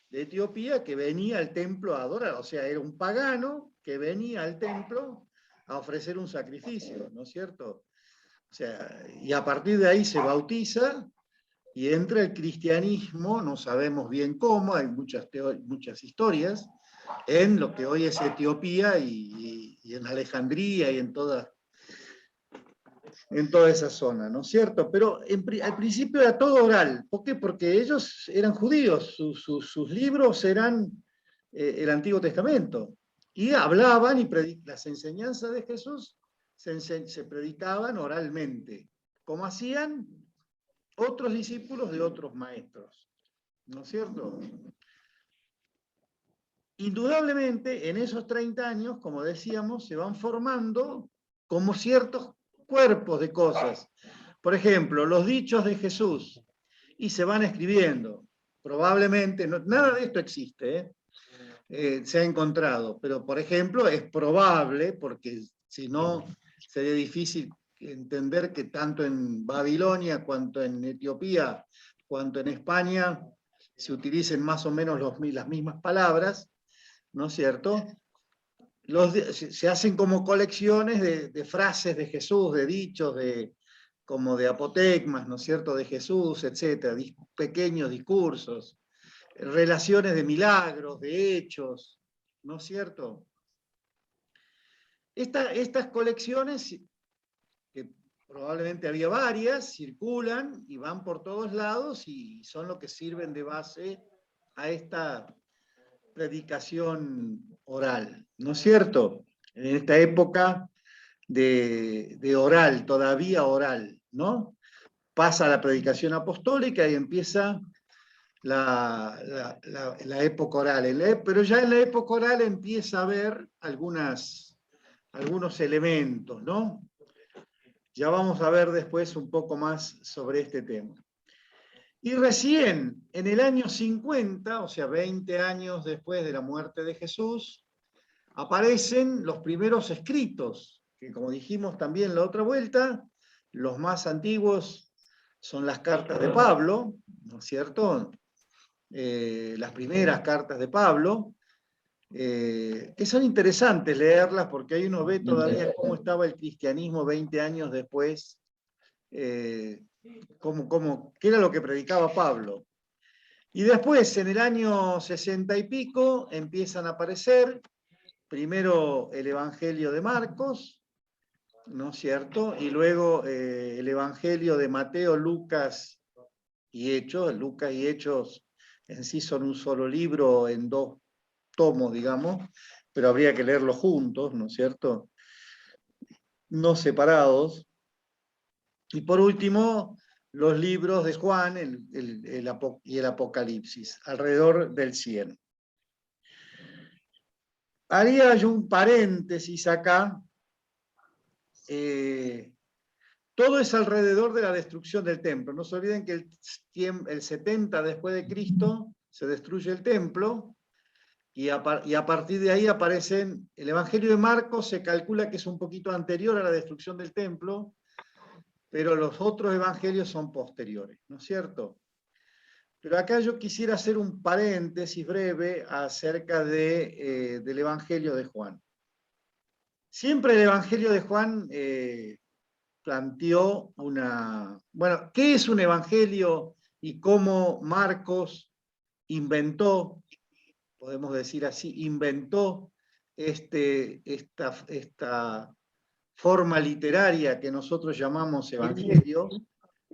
de Etiopía que venía al templo a adorar. O sea, era un pagano que venía al templo a ofrecer un sacrificio, ¿no es cierto? O sea, y a partir de ahí se bautiza y entra el cristianismo, no sabemos bien cómo, hay muchas historias, en lo que hoy es Etiopía y en Alejandría y en toda esa zona, ¿no es cierto? Pero al principio era todo oral. ¿Por qué? Porque ellos eran judíos, sus libros eran el Antiguo Testamento, y hablaban y las enseñanzas de Jesús se predicaban oralmente, como hacían otros discípulos de otros maestros, ¿no es cierto? Indudablemente, en esos 30 años, como decíamos, se van formando como ciertos cuerpos de cosas. Por ejemplo, los dichos de Jesús, y se van escribiendo. Probablemente, nada de esto existe, se ha encontrado, pero por ejemplo, es probable, porque si no, sería difícil entender que tanto en Babilonia, cuanto en Etiopía, cuanto en España, se utilicen más o menos las mismas palabras, ¿no es cierto? Se hacen como colecciones de frases de Jesús, de dichos, como de apotegmas, ¿no es cierto?, de Jesús, etc., pequeños discursos, relaciones de milagros, de hechos, ¿no es cierto? Estas colecciones, que probablemente había varias, circulan y van por todos lados y son lo que sirven de base a esta predicación oral, ¿no es cierto? En esta época de oral, todavía oral, ¿no? Pasa la predicación apostólica y empieza la época oral. Pero ya en la época oral empieza a haber algunos elementos, ¿no? Ya vamos a ver después un poco más sobre este tema. Y recién en el año 50, o sea, 20 años después de la muerte de Jesús, aparecen los primeros escritos, que como dijimos también la otra vuelta, los más antiguos son las cartas de Pablo, ¿no es cierto? Las primeras cartas de Pablo, que son interesantes leerlas porque ahí uno ve todavía cómo estaba el cristianismo 20 años después, qué era lo que predicaba Pablo. Y después, en el año 60 y pico, empiezan a aparecer primero el Evangelio de Marcos, ¿no es cierto? Y luego el Evangelio de Mateo, Lucas y Hechos. Lucas y Hechos en sí son un solo libro en 2 tomos, digamos, pero habría que leerlos juntos, ¿no es cierto? no separados. Y por último, los libros de Juan y el Apocalipsis, alrededor del 100. Haría yo un paréntesis acá. Todo es alrededor de la destrucción del templo. No se olviden que el 70 después de Cristo se destruye el templo y a partir de ahí aparecen, el Evangelio de Marcos se calcula que es un poquito anterior a la destrucción del templo, pero los otros evangelios son posteriores, ¿no es cierto? Pero acá yo quisiera hacer un paréntesis breve acerca del Evangelio de Juan. Siempre el Evangelio de Juan planteó bueno, ¿qué es un evangelio y cómo Marcos inventó, podemos decir así, inventó esta forma literaria que nosotros llamamos evangelio?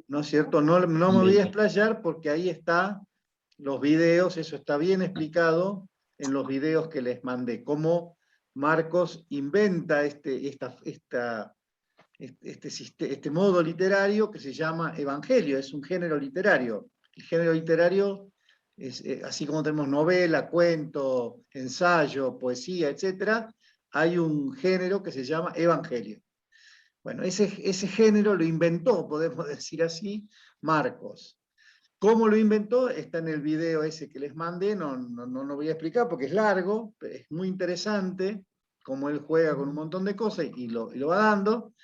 ¿No es cierto? No me voy a explayar porque ahí están los videos, eso está bien explicado en los videos que les mandé, cómo Marcos inventa este modo literario que se llama evangelio, es un género literario. El género literario es, así como tenemos novela, cuento, ensayo, poesía, etc., hay un género que se llama evangelio. Bueno, ese género lo inventó, podemos decir así, Marcos. ¿Cómo lo inventó? Está en el video ese que les mandé, no voy a explicar porque es largo, pero es muy interesante cómo él juega con un montón de cosas y lo va dando.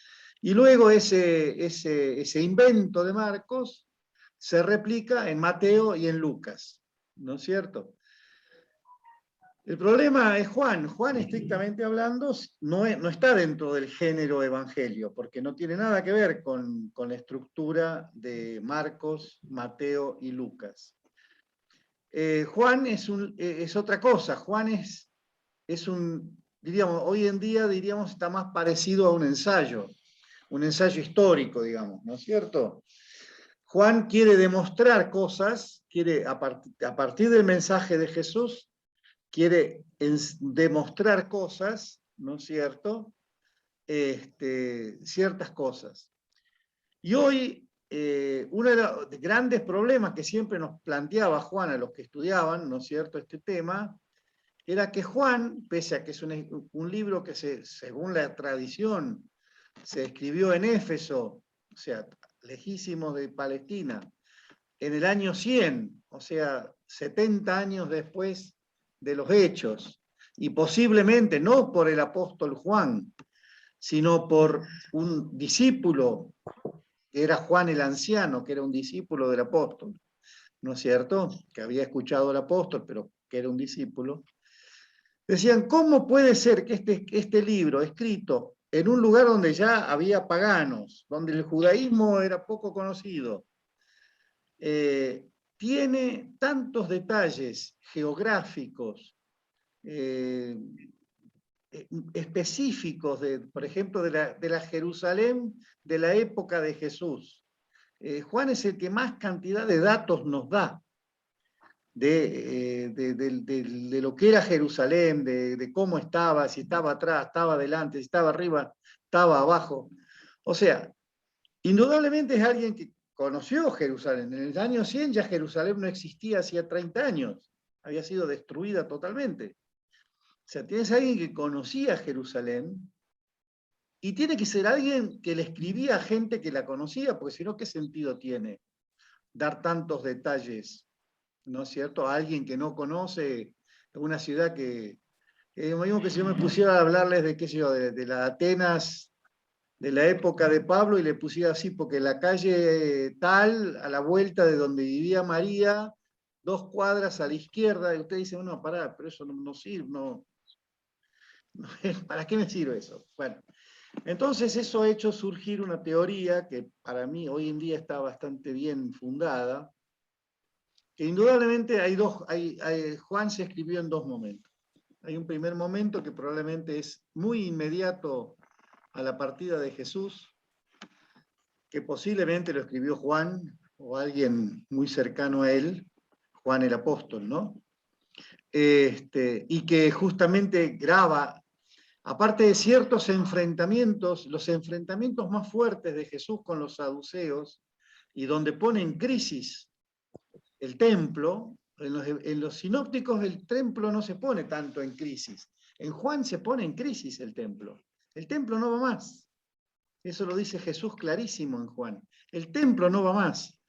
Y luego ese invento de Marcos se replica en Mateo y en Lucas, ¿no es cierto? El problema es Juan. Juan, estrictamente hablando, no está dentro del género evangelio, porque no tiene nada que ver con la estructura de Marcos, Mateo y Lucas. Juan es otra cosa. Juan es un, diríamos, hoy en día diríamos está más parecido a un ensayo histórico, digamos, ¿no es cierto? Juan quiere demostrar cosas, quiere a partir del mensaje de Jesús, quiere demostrar cosas, ¿no es cierto? Ciertas cosas. Y hoy, uno de los grandes problemas que siempre nos planteaba Juan a los que estudiaban, ¿no es cierto?, este tema, era que Juan, pese a que es un libro que según la tradición se escribió en Éfeso, o sea, lejísimos de Palestina, en el año 100, o sea, 70 años después de los hechos, y posiblemente no por el apóstol Juan, sino por un discípulo, que era Juan el anciano, que era un discípulo del apóstol, ¿no es cierto? Que había escuchado al apóstol, pero que era un discípulo. Decían, ¿cómo puede ser que este libro, escrito en un lugar donde ya había paganos, donde el judaísmo era poco conocido, tiene tantos detalles geográficos, específicos, por ejemplo, de la Jerusalén de la época de Jesús? Juan es el que más cantidad de datos nos da de lo que era Jerusalén, de cómo estaba, si estaba atrás, estaba adelante, si estaba arriba, estaba abajo. O sea, indudablemente es alguien que conoció Jerusalén. En el año 100 ya Jerusalén no existía, hacía 30 años. Había sido destruida totalmente. O sea, tienes a alguien que conocía Jerusalén y tiene que ser alguien que le escribía a gente que la conocía, porque si no, ¿qué sentido tiene dar tantos detalles? ¿No es cierto? A alguien que no conoce una ciudad que lo mismo que si yo me pusiera a hablarles de, qué sé yo, de la Atenas de la época de Pablo y le pusiera así, porque la calle tal, a la vuelta de donde vivía María, 2 cuadras a la izquierda, y usted dice, bueno, pará, pero eso no sirve, ¿para qué me sirve eso? Bueno, entonces eso ha hecho surgir una teoría que para mí hoy en día está bastante bien fundada, que indudablemente Juan se escribió en 2 momentos. Hay un primer momento que probablemente es muy inmediato a la partida de Jesús, que posiblemente lo escribió Juan o alguien muy cercano a él, Juan el apóstol, ¿no? Y que justamente graba aparte de ciertos enfrentamientos, los enfrentamientos más fuertes de Jesús con los saduceos, y donde pone en crisis el templo, en los sinópticos el templo no se pone tanto en crisis. En Juan se pone en crisis el templo. El templo no va más. Eso lo dice Jesús clarísimo en Juan. El templo no va más.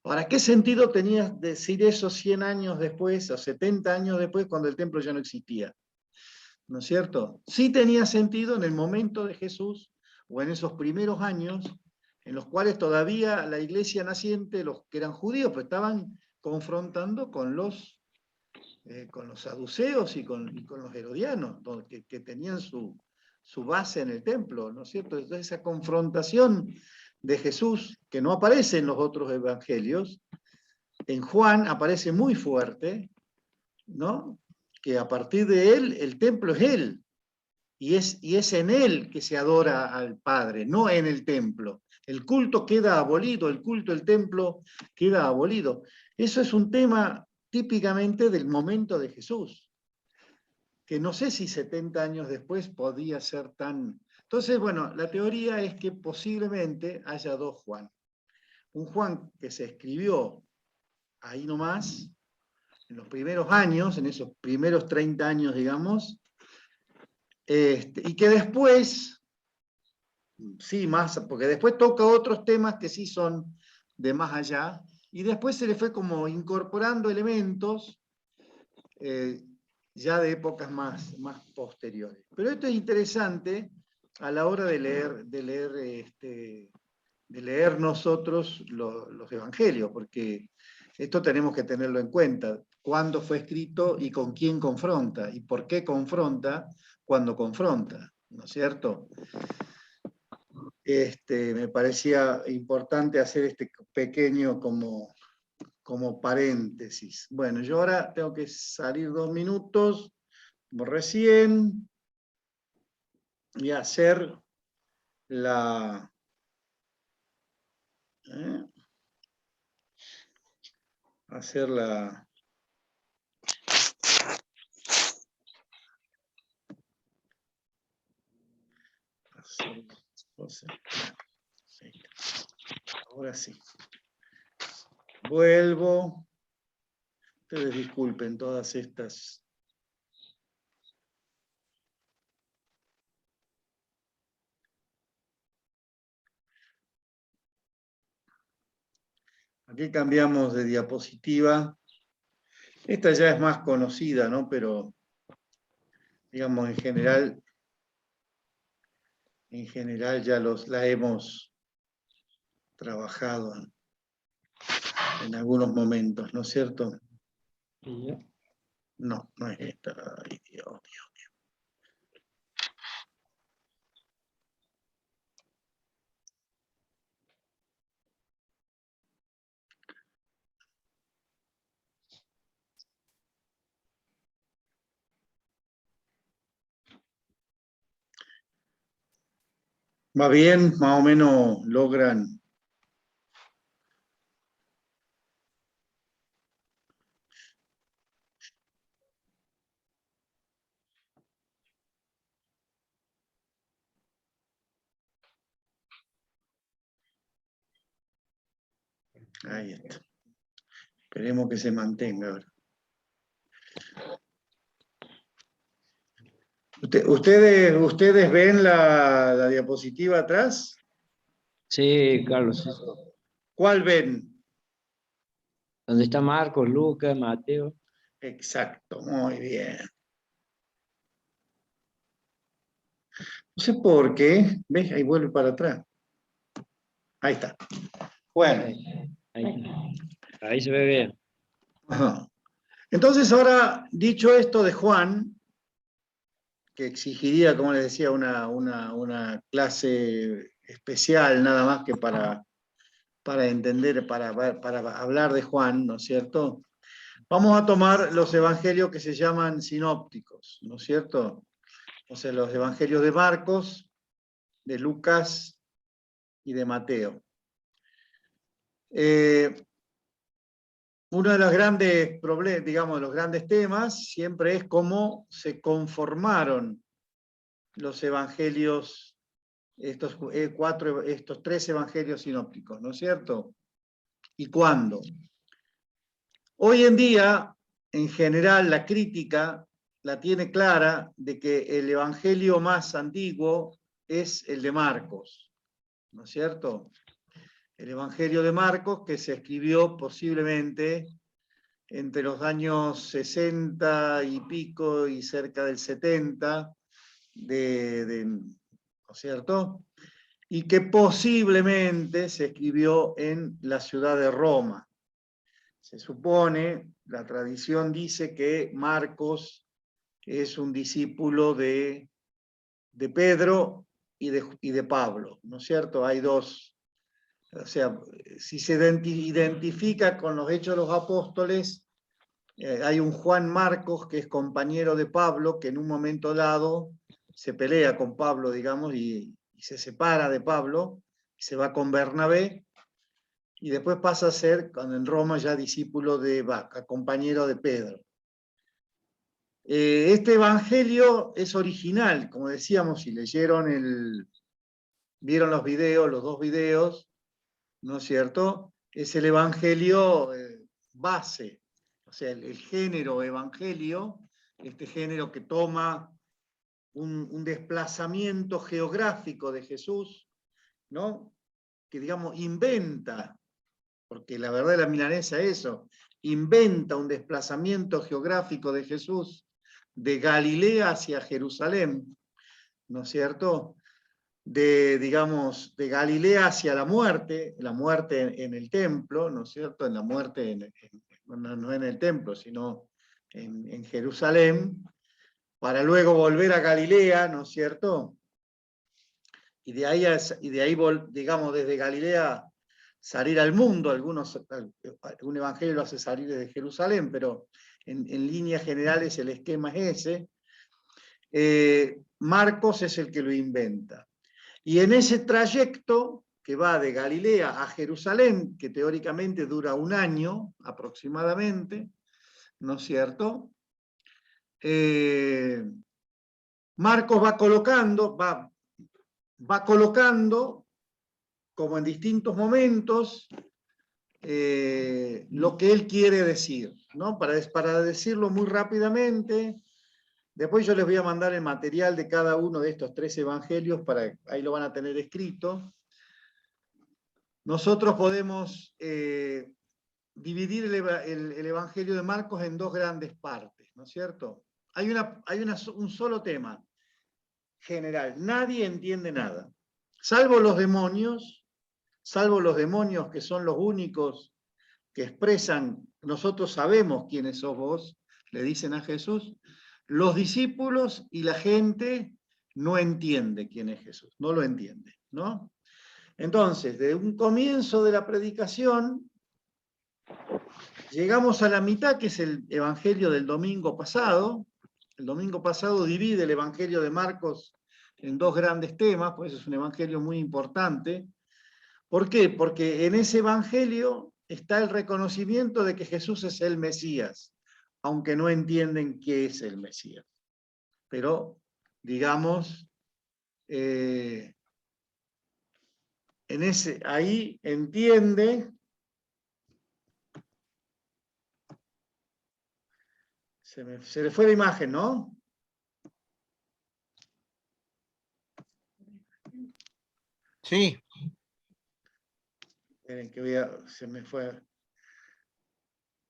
Ahora, ¿qué sentido tenía decir eso 100 años después o 70 años después cuando el templo ya no existía? ¿No es cierto? Sí tenía sentido en el momento de Jesús o en esos primeros años en los cuales todavía la iglesia naciente, los que eran judíos, pues estaban confrontando con los saduceos y con los herodianos, que tenían su base en el templo, ¿no es cierto? Entonces esa confrontación de Jesús, que no aparece en los otros evangelios, en Juan aparece muy fuerte, ¿no? Que a partir de él, el templo es él, y es en él que se adora al Padre, no en el templo. El culto queda abolido, el culto del templo queda abolido. Eso es un tema típicamente del momento de Jesús, que no sé si 70 años después podía ser tan... Entonces, bueno, la teoría es que posiblemente haya dos Juan. Un Juan que se escribió ahí nomás, en los primeros años, en esos primeros 30 años, digamos, y que después, sí, más, porque después toca otros temas que sí son de más allá, y después se le fue como incorporando elementos ya de épocas más posteriores. Pero esto es interesante a la hora de leer nosotros los evangelios, porque esto tenemos que tenerlo en cuenta. Cuándo fue escrito y con quién confronta, y por qué confronta cuando confronta, ¿no es cierto? Me parecía importante hacer este pequeño como paréntesis. Bueno, yo ahora tengo que salir 2 minutos, como recién, y hacer la... hacer la... Ahora sí. Vuelvo. Ustedes disculpen todas estas. Aquí cambiamos de diapositiva. Esta ya es más conocida, ¿no? Pero, digamos, en general ya la hemos trabajado en algunos momentos, ¿no es cierto? No, no es esta. Ay, Dios mío. Va bien, más o menos logran. Ahí está. Esperemos que se mantenga ahora. ¿Ustedes ven la diapositiva atrás? Sí, Carlos. Sí. ¿Cuál ven? ¿Dónde está Marcos, Lucas, Mateo? Exacto, muy bien. No sé por qué. ¿Ves? Ahí vuelve para atrás. Ahí está. Bueno. Ahí se ve bien. Ajá. Entonces ahora, dicho esto de Juan, que exigiría, como les decía, una clase especial nada más que para entender, para hablar de Juan, ¿no es cierto? Vamos a tomar los evangelios que se llaman sinópticos, ¿no es cierto? O sea, los evangelios de Marcos, de Lucas y de Mateo. Uno de los grandes problemas, digamos, de los grandes temas, siempre es cómo se conformaron los evangelios, estos 3 evangelios sinópticos, ¿no es cierto? ¿Y cuándo? Hoy en día, en general, la crítica la tiene clara de que el evangelio más antiguo es el de Marcos, ¿no es cierto? El evangelio de Marcos, que se escribió posiblemente entre los años 60 y pico y cerca del 70, ¿no es cierto? Y que posiblemente se escribió en la ciudad de Roma. Se supone, la tradición dice que Marcos es un discípulo de Pedro y de Pablo, ¿no es cierto? Hay dos, o sea, si se identifica con los Hechos de los Apóstoles, hay un Juan Marcos que es compañero de Pablo, que en un momento dado se pelea con Pablo, digamos, y se separa de Pablo, se va con Bernabé, y después pasa a ser, cuando en Roma, ya discípulo compañero de Pedro. Este evangelio es original, como decíamos, si vieron los videos, los 2 videos, ¿no es cierto? Es el evangelio base, o sea, el género evangelio, este género que toma un desplazamiento geográfico de Jesús, ¿no? Que, digamos, inventa, porque la verdad de la milanesa es eso, inventa un desplazamiento geográfico de Jesús de Galilea hacia Jerusalén, ¿no es cierto? Digamos, de Galilea hacia la muerte en el templo, ¿no es cierto? En la muerte, no en el templo, sino en Jerusalén, para luego volver a Galilea, ¿no es cierto? Y de ahí, digamos, desde Galilea salir al mundo. Algún evangelio lo hace salir desde Jerusalén, pero en líneas generales el esquema es ese. Marcos es el que lo inventa. Y en ese trayecto que va de Galilea a Jerusalén, que teóricamente dura 1 año aproximadamente, ¿no es cierto? Marcos va colocando, como en distintos momentos, lo que él quiere decir, ¿no? Para decirlo muy rápidamente. Después yo les voy a mandar el material de cada uno de estos 3 evangelios, ahí lo van a tener escrito. Nosotros podemos dividir el evangelio de Marcos en 2 grandes partes, ¿no es cierto? Hay un solo tema general, nadie entiende nada, salvo los demonios que son los únicos que expresan, nosotros sabemos quiénes sos vos, le dicen a Jesús. Los discípulos y la gente no entiende quién es Jesús, no lo entiende, ¿no? Entonces, de un comienzo de la predicación, llegamos a la mitad, que es el evangelio del domingo pasado. El domingo pasado divide el evangelio de Marcos en 2 grandes temas, pues es un evangelio muy importante. ¿Por qué? Porque en ese evangelio está el reconocimiento de que Jesús es el Mesías, aunque no entienden qué es el Mesías. Pero, digamos, ahí entiende. Se le fue la imagen, ¿no? Sí. Esperen que se me fue.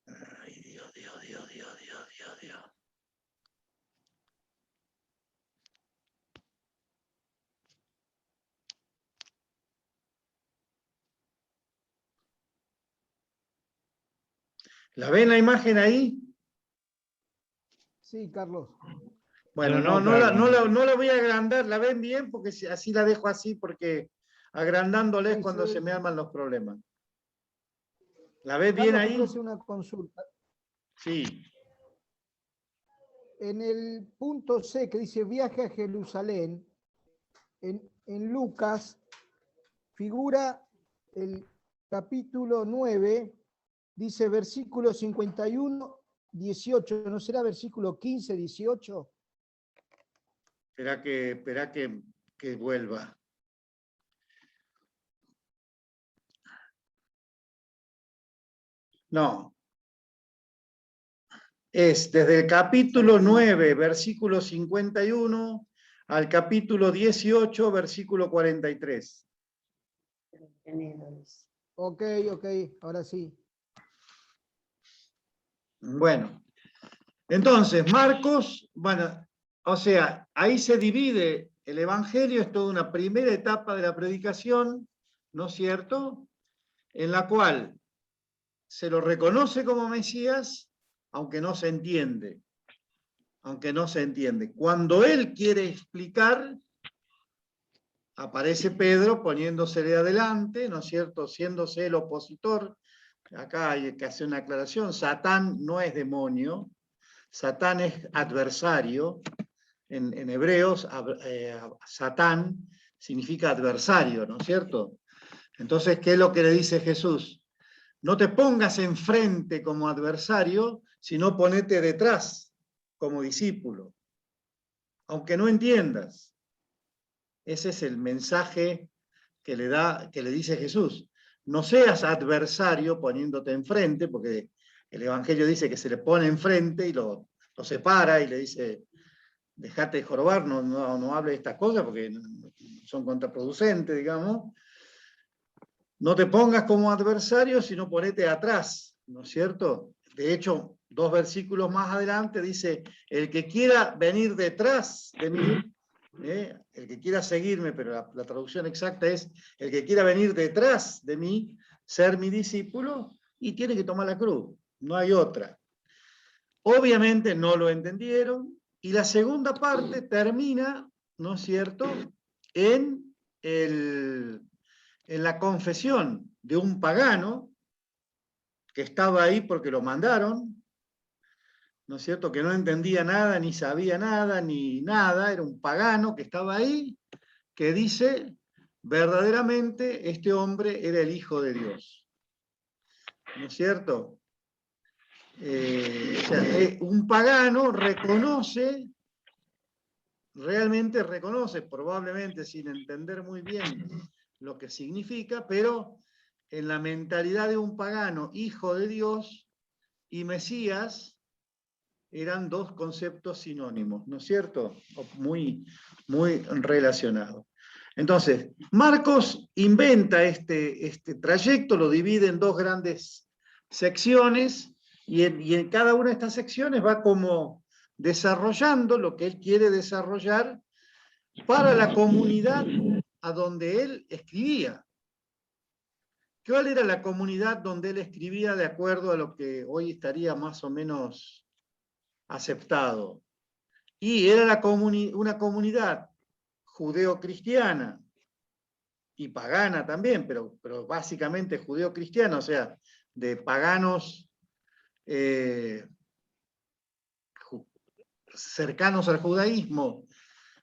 Ay, Dios. ¿La ven la imagen ahí? Sí, Carlos. Bueno, Yo no, no Carlos. la voy a agrandar, ¿la ven bien? Porque así la dejo así, porque agrandándola es Sí, cuando sí. se me arman los problemas. ¿La ves bien Carlos, te ahí? quiero hacer una consulta. Sí. En el punto C que dice viaje a Jerusalén, en Lucas figura el capítulo 9, dice versículo 51, 18, ¿no será versículo 15, 18? Espera que vuelva. No. Es desde el capítulo 9, versículo 51, al capítulo 18, versículo 43. Ok, ahora sí. Bueno, entonces, Marcos, bueno, o sea, ahí se divide el Evangelio, es toda una primera etapa de la predicación, ¿no es cierto? En la cual se lo reconoce como Mesías, aunque no se entiende. Cuando él quiere explicar, aparece Pedro poniéndosele adelante, ¿no es cierto? Siéndose el opositor. Acá hay que hacer una aclaración. Satán no es demonio, Satán es adversario. En hebreos, Satán significa adversario, ¿no es cierto? Entonces, ¿qué es lo que le dice Jesús? No te pongas enfrente como adversario, sino ponete detrás como discípulo. Aunque no entiendas. Ese es el mensaje que le dice Jesús. No seas adversario poniéndote enfrente, porque el Evangelio dice que se le pone enfrente y lo separa y le dice, dejate de jorobar, no hable de estas cosas porque son contraproducentes, digamos. No te pongas como adversario, sino ponete atrás, ¿no es cierto? De hecho, 2 versículos más adelante dice, el que quiera venir detrás de mí, el que quiera seguirme, pero la traducción exacta es, el que quiera venir detrás de mí, ser mi discípulo, y tiene que tomar la cruz, no hay otra. Obviamente no lo entendieron, y la segunda parte termina, ¿no es cierto?, en la confesión de un pagano que estaba ahí porque lo mandaron, ¿no es cierto?, que no entendía nada, ni sabía nada, ni nada, era un pagano que estaba ahí, que dice, verdaderamente este hombre era el Hijo de Dios. ¿No es cierto? O sea, un pagano reconoce, realmente reconoce, probablemente sin entender muy bien lo que significa, pero en la mentalidad de un pagano, Hijo de Dios y Mesías, eran 2 conceptos sinónimos, ¿no es cierto? Muy, muy relacionados. Entonces, Marcos inventa este trayecto, lo divide en 2 grandes secciones, y en cada una de estas secciones va como desarrollando lo que él quiere desarrollar para la comunidad a donde él escribía. ¿Cuál era la comunidad donde él escribía de acuerdo a lo que hoy estaría más o menos aceptado? Y era una comunidad judeo-cristiana y pagana también, pero básicamente judeo-cristiana, o sea, de paganos cercanos al judaísmo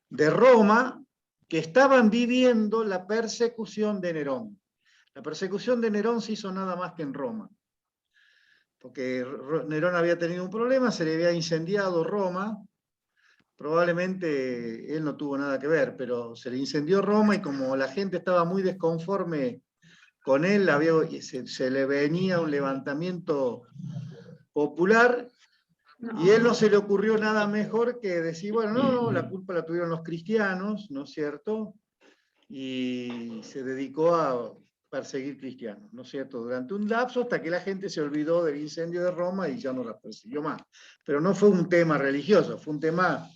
de Roma, que estaban viviendo la persecución de Nerón. La persecución de Nerón se hizo nada más que en Roma, porque Nerón había tenido un problema, se le había incendiado Roma, probablemente él no tuvo nada que ver, pero se le incendió Roma y como la gente estaba muy desconforme con él, se le venía un levantamiento popular, y él no se le ocurrió nada mejor que decir, bueno, no, la culpa la tuvieron los cristianos, ¿no es cierto? Y se dedicó a perseguir cristianos, ¿no es cierto? Durante un lapso hasta que la gente se olvidó del incendio de Roma y ya no la persiguió más. Pero no fue un tema religioso, fue un tema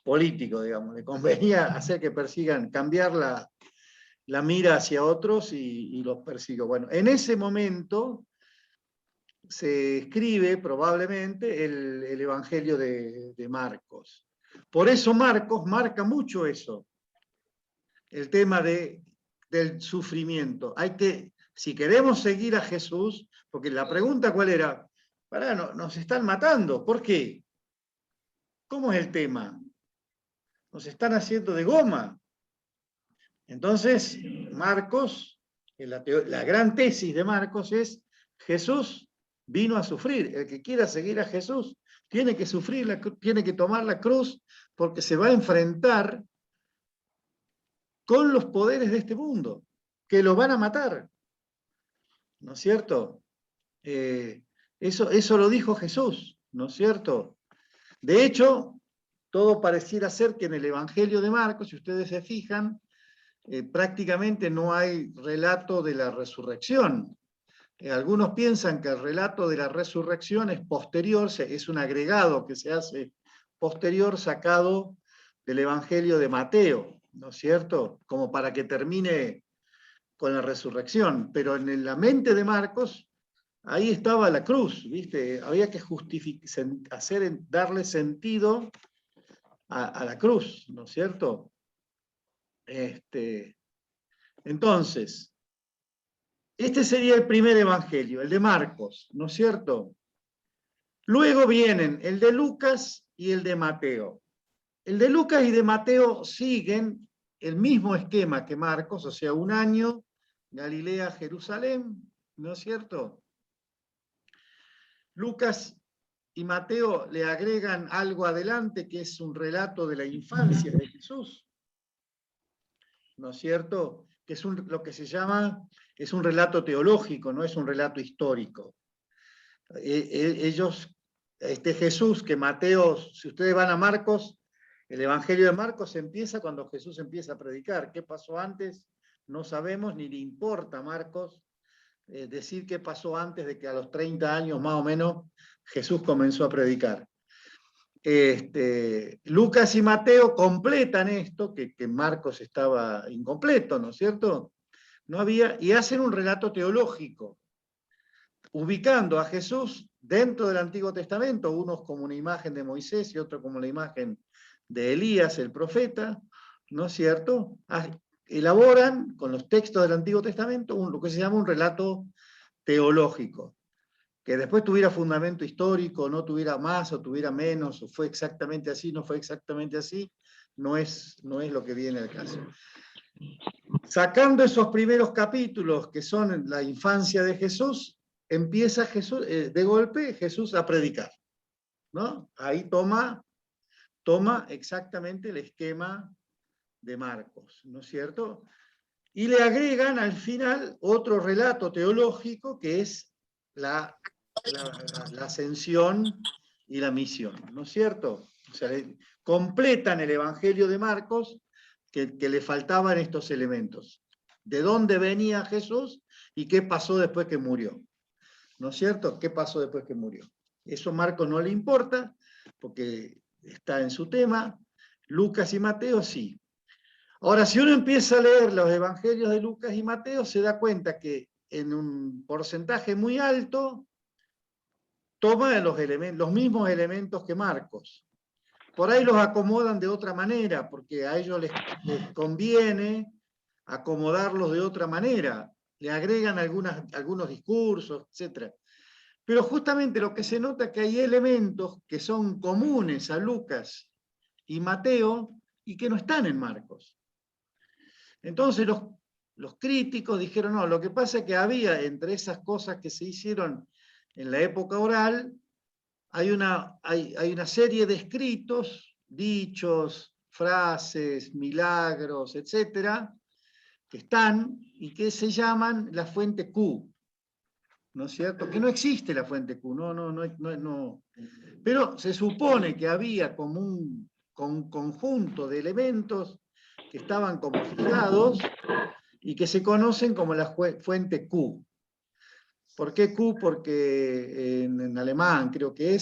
político, digamos. Le convenía hacer que persigan, cambiar la mira hacia otros y los persiguió. Bueno, en ese momento se escribe probablemente el Evangelio de Marcos. Por eso Marcos marca mucho eso, el tema del sufrimiento. Si queremos seguir a Jesús, porque la pregunta ¿cuál era? Nos están matando, ¿por qué? ¿Cómo es el tema? Nos están haciendo de goma. Entonces, Marcos, la gran tesis de Marcos es, Jesús vino a sufrir. El que quiera seguir a Jesús tiene que sufrir, tiene que tomar la cruz, porque se va a enfrentar con los poderes de este mundo, que lo van a matar. ¿No es cierto? Eso lo dijo Jesús, ¿no es cierto? De hecho, todo pareciera ser que en el Evangelio de Marcos, si ustedes se fijan, prácticamente no hay relato de la resurrección. Algunos piensan que el relato de la resurrección es posterior, es un agregado que se hace posterior sacado del Evangelio de Mateo, ¿no es cierto? Como para que termine con la resurrección. Pero en la mente de Marcos, ahí estaba la cruz, ¿viste? Había que darle sentido a la cruz, ¿no es cierto? Entonces, este sería el primer evangelio, el de Marcos, ¿no es cierto? Luego vienen el de Lucas y el de Mateo. El de Lucas y de Mateo siguen el mismo esquema que Marcos, o sea, un año, Galilea, Jerusalén, ¿no es cierto? Lucas y Mateo le agregan algo adelante que es un relato de la infancia de Jesús, ¿no es cierto? Que es lo que se llama, es un relato teológico, no es un relato histórico. Jesús, que Mateo, si ustedes van a Marcos, el Evangelio de Marcos empieza cuando Jesús empieza a predicar. ¿Qué pasó antes? No sabemos, ni le importa a Marcos decir qué pasó antes de que a los 30 años más o menos Jesús comenzó a predicar. Lucas y Mateo completan esto, que Marcos estaba incompleto, ¿no es cierto? No había, y hacen un relato teológico, ubicando a Jesús dentro del Antiguo Testamento, unos como una imagen de Moisés y otros como la imagen de Elías, el profeta, ¿no es cierto? Elaboran con los textos del Antiguo Testamento lo que se llama un relato teológico, que después tuviera fundamento histórico, no tuviera más o tuviera menos, o fue exactamente así, no fue exactamente así, no es lo que viene al caso. Sacando esos primeros capítulos que son la infancia de Jesús, empieza Jesús, de golpe Jesús a predicar, ¿no? Ahí toma exactamente el esquema de Marcos, ¿no es cierto? Y le agregan al final otro relato teológico que es la ascensión y la misión, ¿no es cierto? O sea, completan el Evangelio de Marcos que le faltaban estos elementos. ¿De dónde venía Jesús y qué pasó después que murió? ¿No es cierto? ¿Qué pasó después que murió? Eso a Marcos no le importa, porque está en su tema. Lucas y Mateo sí. Ahora, si uno empieza a leer los evangelios de Lucas y Mateo, se da cuenta que en un porcentaje muy alto toma los mismos elementos que Marcos. Por ahí los acomodan de otra manera, porque a ellos les conviene acomodarlos de otra manera. Le agregan algunos discursos, etc. Pero justamente lo que se nota es que hay elementos que son comunes a Lucas y Mateo y que no están en Marcos. Entonces los críticos dijeron, no, lo que pasa es que había entre esas cosas que se hicieron en la época oral, hay una serie de escritos, dichos, frases, milagros, etcétera, que están y que se llaman la fuente Q, ¿no es cierto? Que no existe la fuente Q, no. Pero se supone que había como un conjunto de elementos que estaban como fijados y que se conocen como la fuente Q. ¿Por qué Q? Porque en alemán creo que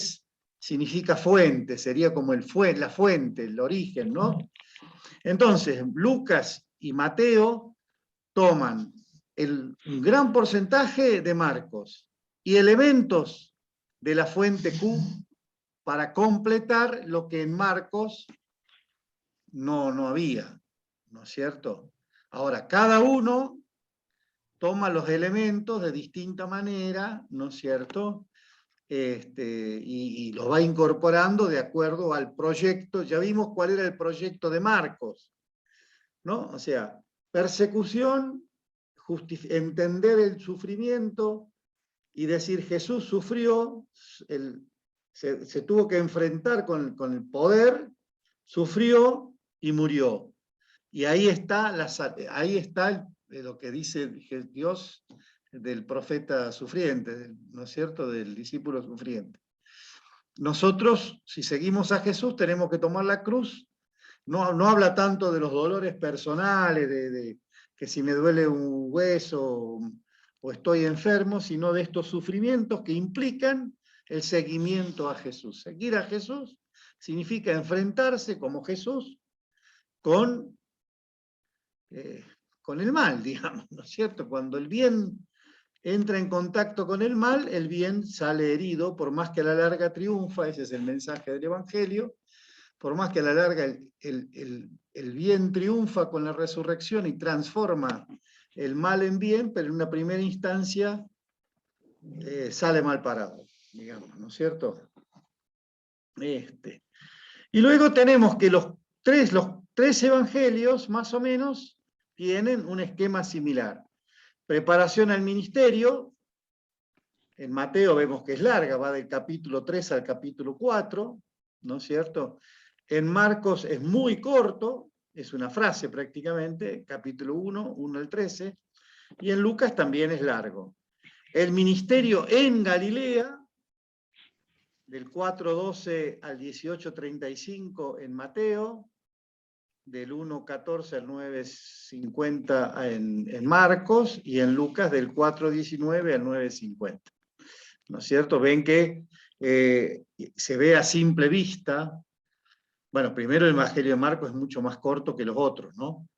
significa fuente, sería como la fuente, el origen, ¿no? Entonces, Lucas y Mateo toman un gran porcentaje de Marcos y elementos de la fuente Q para completar lo que en Marcos no había, ¿no es cierto? Ahora, cada uno toma los elementos de distinta manera, ¿no es cierto? Y los va incorporando de acuerdo al proyecto. Ya vimos cuál era el proyecto de Marcos, ¿no? O sea, persecución, entender el sufrimiento y decir Jesús sufrió, se tuvo que enfrentar con el poder, sufrió y murió. Y ahí está, lo que dice Dios del profeta sufriente, ¿no es cierto?, del discípulo sufriente. Nosotros, si seguimos a Jesús, tenemos que tomar la cruz. No habla tanto de los dolores personales, de que si me duele un hueso o estoy enfermo, sino de estos sufrimientos que implican el seguimiento a Jesús. Seguir a Jesús significa enfrentarse como Jesús con el mal, digamos, ¿no es cierto? Cuando el bien entra en contacto con el mal, el bien sale herido, por más que a la larga triunfa, ese es el mensaje del Evangelio, por más que a la larga el bien triunfa con la resurrección y transforma el mal en bien, pero en una primera instancia sale mal parado, digamos, ¿no es cierto? Y luego tenemos que los tres evangelios, más o menos, tienen un esquema similar. Preparación al ministerio. En Mateo vemos que es larga, va del capítulo 3 al capítulo 4, ¿no es cierto? En Marcos es muy corto, es una frase prácticamente, capítulo 1 al 13, y en Lucas también es largo. El ministerio en Galilea, del 4:12 al 18:35 en Mateo, del 1:14 al 9:50 en Marcos, y en Lucas del 4:19 al 9:50. ¿No es cierto? Ven que se ve a simple vista. Bueno, primero el Evangelio de Marcos es mucho más corto que los otros, ¿no?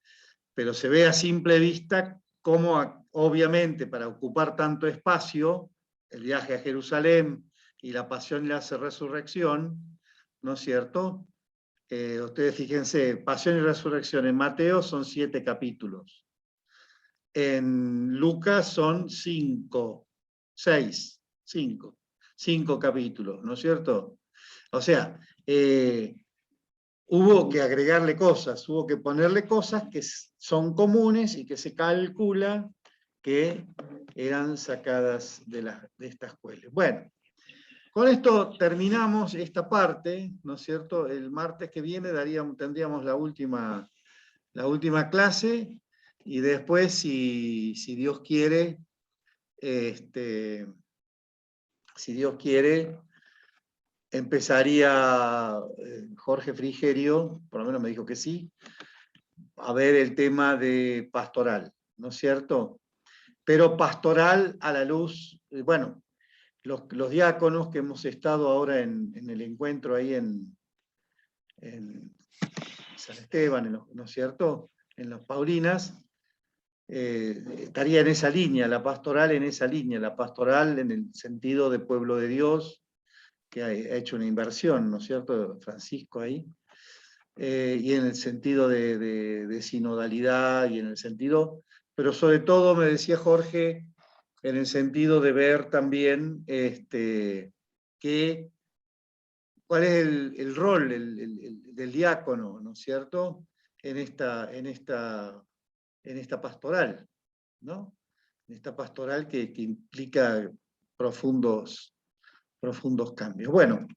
Pero se ve a simple vista cómo, obviamente, para ocupar tanto espacio, el viaje a Jerusalén y la pasión y la resurrección, ¿no es cierto? Ustedes fíjense, pasión y resurrección en Mateo son 7 capítulos. En Lucas son 5 capítulos, ¿no es cierto? O sea, hubo que agregarle cosas, hubo que ponerle cosas que son comunes y que se calcula que eran sacadas de esta escuela. Bueno, con esto terminamos esta parte, ¿no es cierto? El martes que viene tendríamos la última clase, y después, si Dios quiere, empezaría Jorge Frigerio, por lo menos me dijo que sí, a ver el tema de pastoral, ¿no es cierto? Pero pastoral a la luz, bueno, los diáconos que hemos estado ahora en el encuentro ahí en San Esteban, ¿no es cierto?, en las Paulinas, estaría en esa línea, la pastoral en esa línea, la pastoral en el sentido de pueblo de Dios, que ha hecho una inversión, ¿no es cierto?, Francisco ahí, y en el sentido de sinodalidad, y en el sentido, pero sobre todo, me decía Jorge, en el sentido de ver también cuál es el rol del diácono, ¿no es cierto?, en esta pastoral, ¿no? En esta pastoral que implica profundos cambios. Bueno,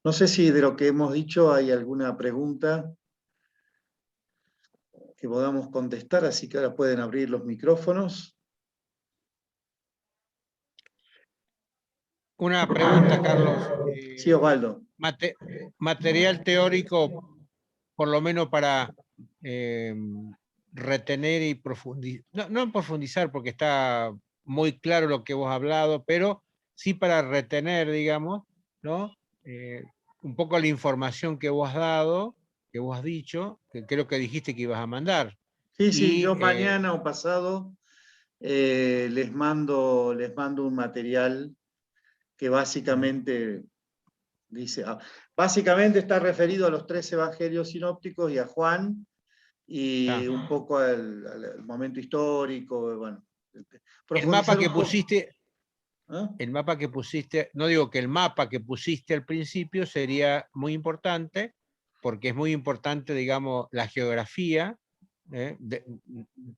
no sé si de lo que hemos dicho hay alguna pregunta que podamos contestar, así que ahora pueden abrir los micrófonos. Una pregunta, Carlos. Sí, Osvaldo. Material teórico, por lo menos para retener y profundizar, no profundizar porque está muy claro lo que vos has hablado, pero sí para retener, digamos, ¿no? Un poco la información que vos has dado, que vos has dicho, que creo que dijiste que ibas a mandar. Sí, yo mañana o pasado les mando un material que básicamente dice, básicamente está referido a los 3 evangelios sinópticos y a Juan, y un poco al momento histórico, bueno. El mapa que pusiste, ¿Ah? el mapa que pusiste, no digo que el mapa que pusiste al principio sería muy importante, porque es muy importante, digamos, la geografía de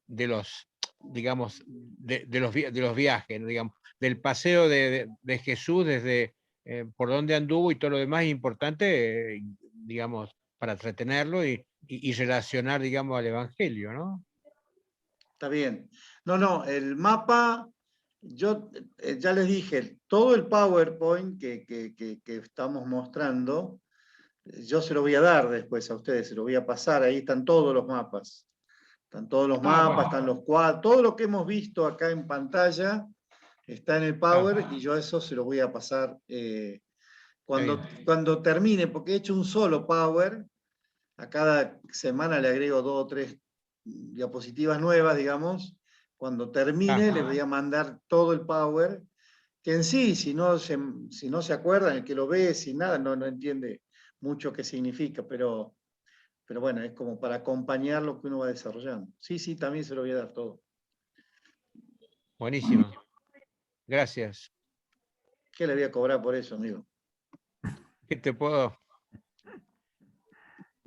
los, digamos, de los viajes, digamos, del paseo de Jesús desde por dónde anduvo y todo lo demás es importante, digamos, para entretenerlo y y relacionar, digamos, al Evangelio, ¿no? Está bien. No, el mapa, yo ya les dije, todo el PowerPoint que estamos mostrando, yo se lo voy a dar después a ustedes, se lo voy a pasar, ahí están todos los mapas. Están todos los mapas, Bueno. están los cuadros, todo lo que hemos visto acá en pantalla está en el Power y yo eso se lo voy a pasar cuando termine, porque he hecho un solo Power, a cada semana le agrego 2 o 3 diapositivas nuevas, digamos. Cuando termine le voy a mandar todo el Power, que en sí, si no se acuerdan, el que lo ve sin nada no entiende mucho qué significa, pero bueno, es como para acompañar lo que uno va desarrollando. Sí, también se lo voy a dar todo. Buenísimo. Gracias. ¿Qué le voy a cobrar por eso, amigo? ¿Qué te puedo?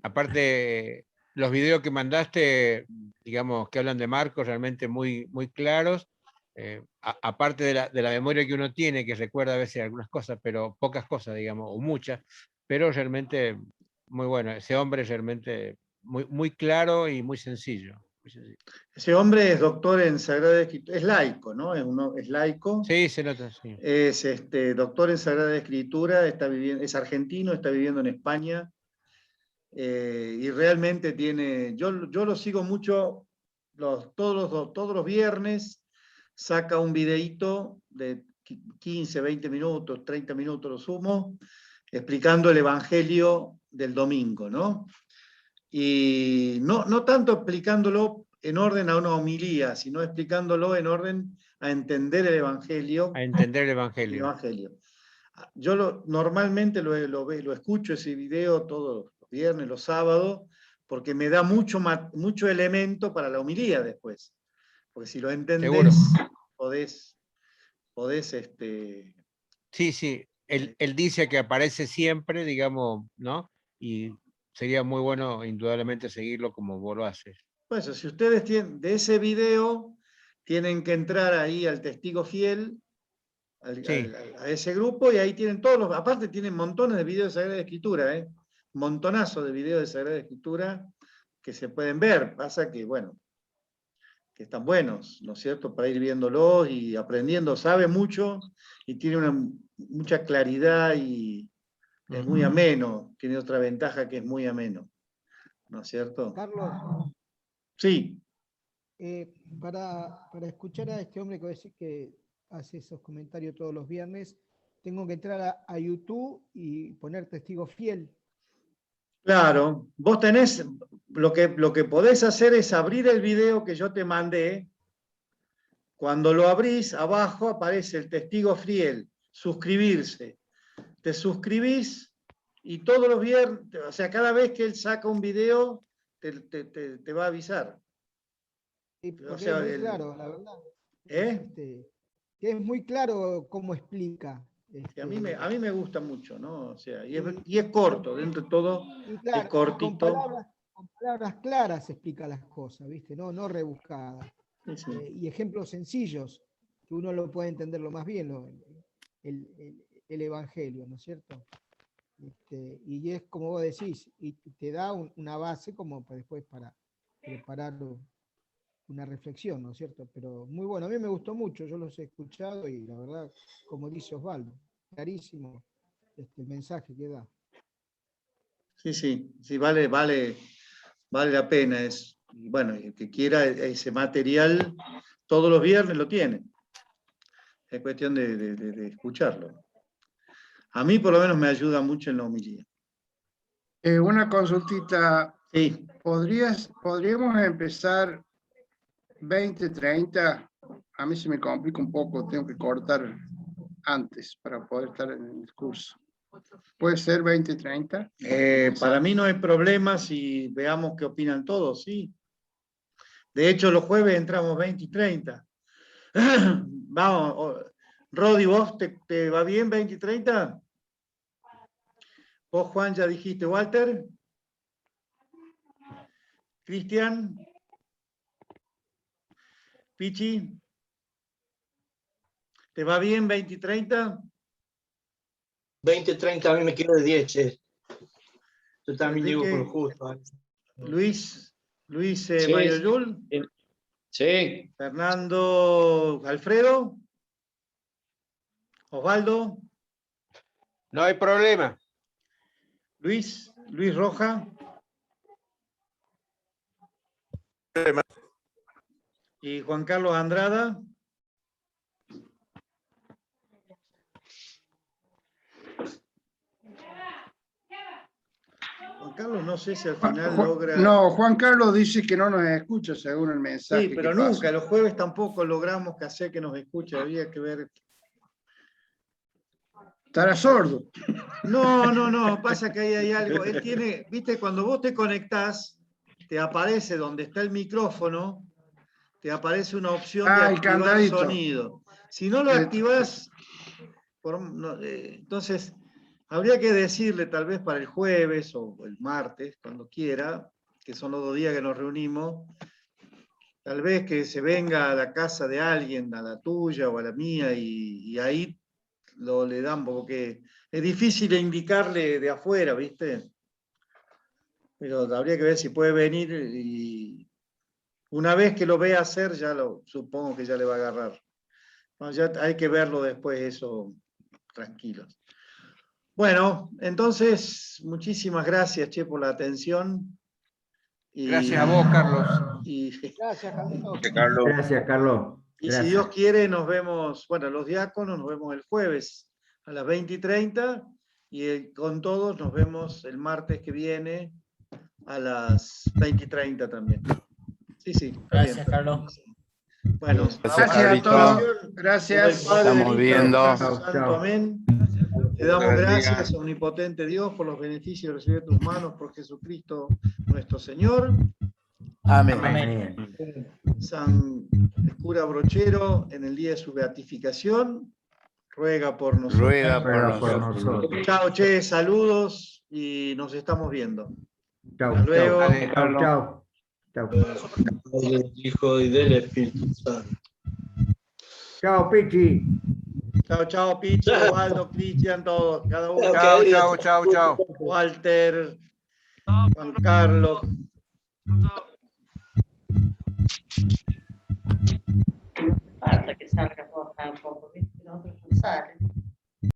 Aparte, los videos que mandaste, digamos, que hablan de Marcos, realmente muy, muy claros. Aparte de la memoria que uno tiene, que recuerda a veces algunas cosas, pero pocas cosas, digamos, o muchas, pero realmente muy bueno. Ese hombre es realmente muy, muy claro y muy sencillo. Muy sencillo. Ese hombre es doctor en Sagrada Escritura, es laico, ¿no? Es laico. Sí, se nota, sí. Es doctor en Sagrada Escritura, es argentino, está viviendo en España. Y realmente tiene, yo lo sigo mucho, todos los viernes saca un videíto de 15, 20 minutos, 30 minutos lo sumo, explicando el Evangelio del domingo, ¿no? Y no tanto explicándolo en orden a una homilía, sino explicándolo en orden a entender el Evangelio. A entender el Evangelio. Yo normalmente lo escucho ese video todos los viernes, los sábados, porque me da mucho elemento para la homilía después. Porque si lo entendés, podés Sí, él dice que aparece siempre, digamos, ¿no? Y sería muy bueno, indudablemente, seguirlo como vos lo haces. Pues si ustedes tienen, de ese video, tienen que entrar ahí al Testigo Fiel, a ese grupo, y ahí tienen aparte tienen montones de videos de Sagrada Escritura, montonazo de videos de Sagrada Escritura que se pueden ver. Pasa que, bueno, que están buenos, ¿no es cierto?, para ir viéndolos y aprendiendo. Sabe mucho y tiene mucha claridad y es muy ameno. Tiene otra ventaja que es muy ameno, ¿no es cierto? Carlos, Sí. Para escuchar a este hombre que decir que hace esos comentarios todos los viernes, tengo que entrar a YouTube y poner Testigo Fiel. Claro, vos tenés, lo que podés hacer es abrir el video que yo te mandé. Cuando lo abrís, abajo aparece el Testigo Fiel, suscribirse. Te suscribís y todos los viernes, o sea, cada vez que él saca un video, te va a avisar. Sí, porque O sea, es muy claro, la verdad. ¿Eh? Que es muy claro cómo explica. A mí me gusta mucho, ¿no? O sea, y es corto, dentro de todo claro, es cortito. Con palabras claras explica las cosas, ¿viste? No rebuscadas. Sí. Y ejemplos sencillos, que uno lo puede entender lo más bien, el Evangelio, ¿no es cierto? Y es como vos decís, y te da una base como después para preparar una reflexión, ¿no es cierto? Pero muy bueno, a mí me gustó mucho, yo los he escuchado y la verdad, como dice Osvaldo, clarísimo el mensaje que da. Sí, vale la pena. Bueno, el que quiera ese material, todos los viernes lo tiene. Es cuestión de escucharlo. A mí por lo menos me ayuda mucho en la homilía. Una consultita. Sí. ¿Podríamos empezar 20:30? A mí se me complica un poco, tengo que cortar antes para poder estar en el curso. ¿Puede ser 20:30? Para mí no hay problema si veamos qué opinan todos, sí. De hecho, los jueves entramos 20:30. Vamos, Rodi, ¿vos te va bien 20:30? ¿Vos, Juan, ya dijiste, Walter? ¿Cristian? ¿Pichi? ¿Te va bien 20:30? 20:30 a mí me quedo de 10, che. Yo también llego por justo. Luis Sí, Mayoyul, Sí, Fernando Alfredo, Osvaldo, No hay problema. Luis Roja. Y Juan Carlos Andrada. Juan Carlos, no sé si al final logra. No, Juan Carlos dice que no nos escucha según el mensaje. Sí, pero que nunca, pasa. los jueves tampoco logramos que hacer que nos escuche. Había que ver. Estará sordo. No, pasa que ahí hay algo. Él tiene, viste, cuando vos te conectás, te aparece donde está el micrófono, te aparece una opción de El activar candadito. sonido. Si no lo activás, entonces habría que decirle tal vez para el jueves o el martes, cuando quiera, que son los 2 días que nos reunimos, tal vez que se venga a la casa de alguien, a la tuya o a la mía, y ahí le dan, porque es difícil indicarle de afuera, ¿viste? Pero habría que ver si puede venir y una vez que lo vea hacer, supongo que ya le va a agarrar. No, ya hay que verlo después, eso, tranquilos. Bueno, entonces, muchísimas gracias, Che, por la atención. Gracias a vos, Carlos. Gracias, Carlitos. Gracias, Carlos. Y si Dios quiere, nos vemos, bueno, los diáconos nos vemos el jueves a las 20:30 y con todos nos vemos el martes que viene a las 20:30 también. Sí. Gracias, Carlos. Bueno, Gracias a todos. Gracias. Estamos viendo. Santo, amén. Te damos gracias, omnipotente Dios, por los beneficios recibidos de tus manos por Jesucristo nuestro Señor. Amén. San cura Brochero, en el día de su beatificación, ruega por nosotros. Chao, Che, saludos y nos estamos viendo. Chao. Hasta luego. Chao. Del Hijo y del Espíritu Santo. Chao, Pichi. Chao, Pichi, Waldo, Cristian, todos, cada uno. Chao. Walter, Juan Carlos.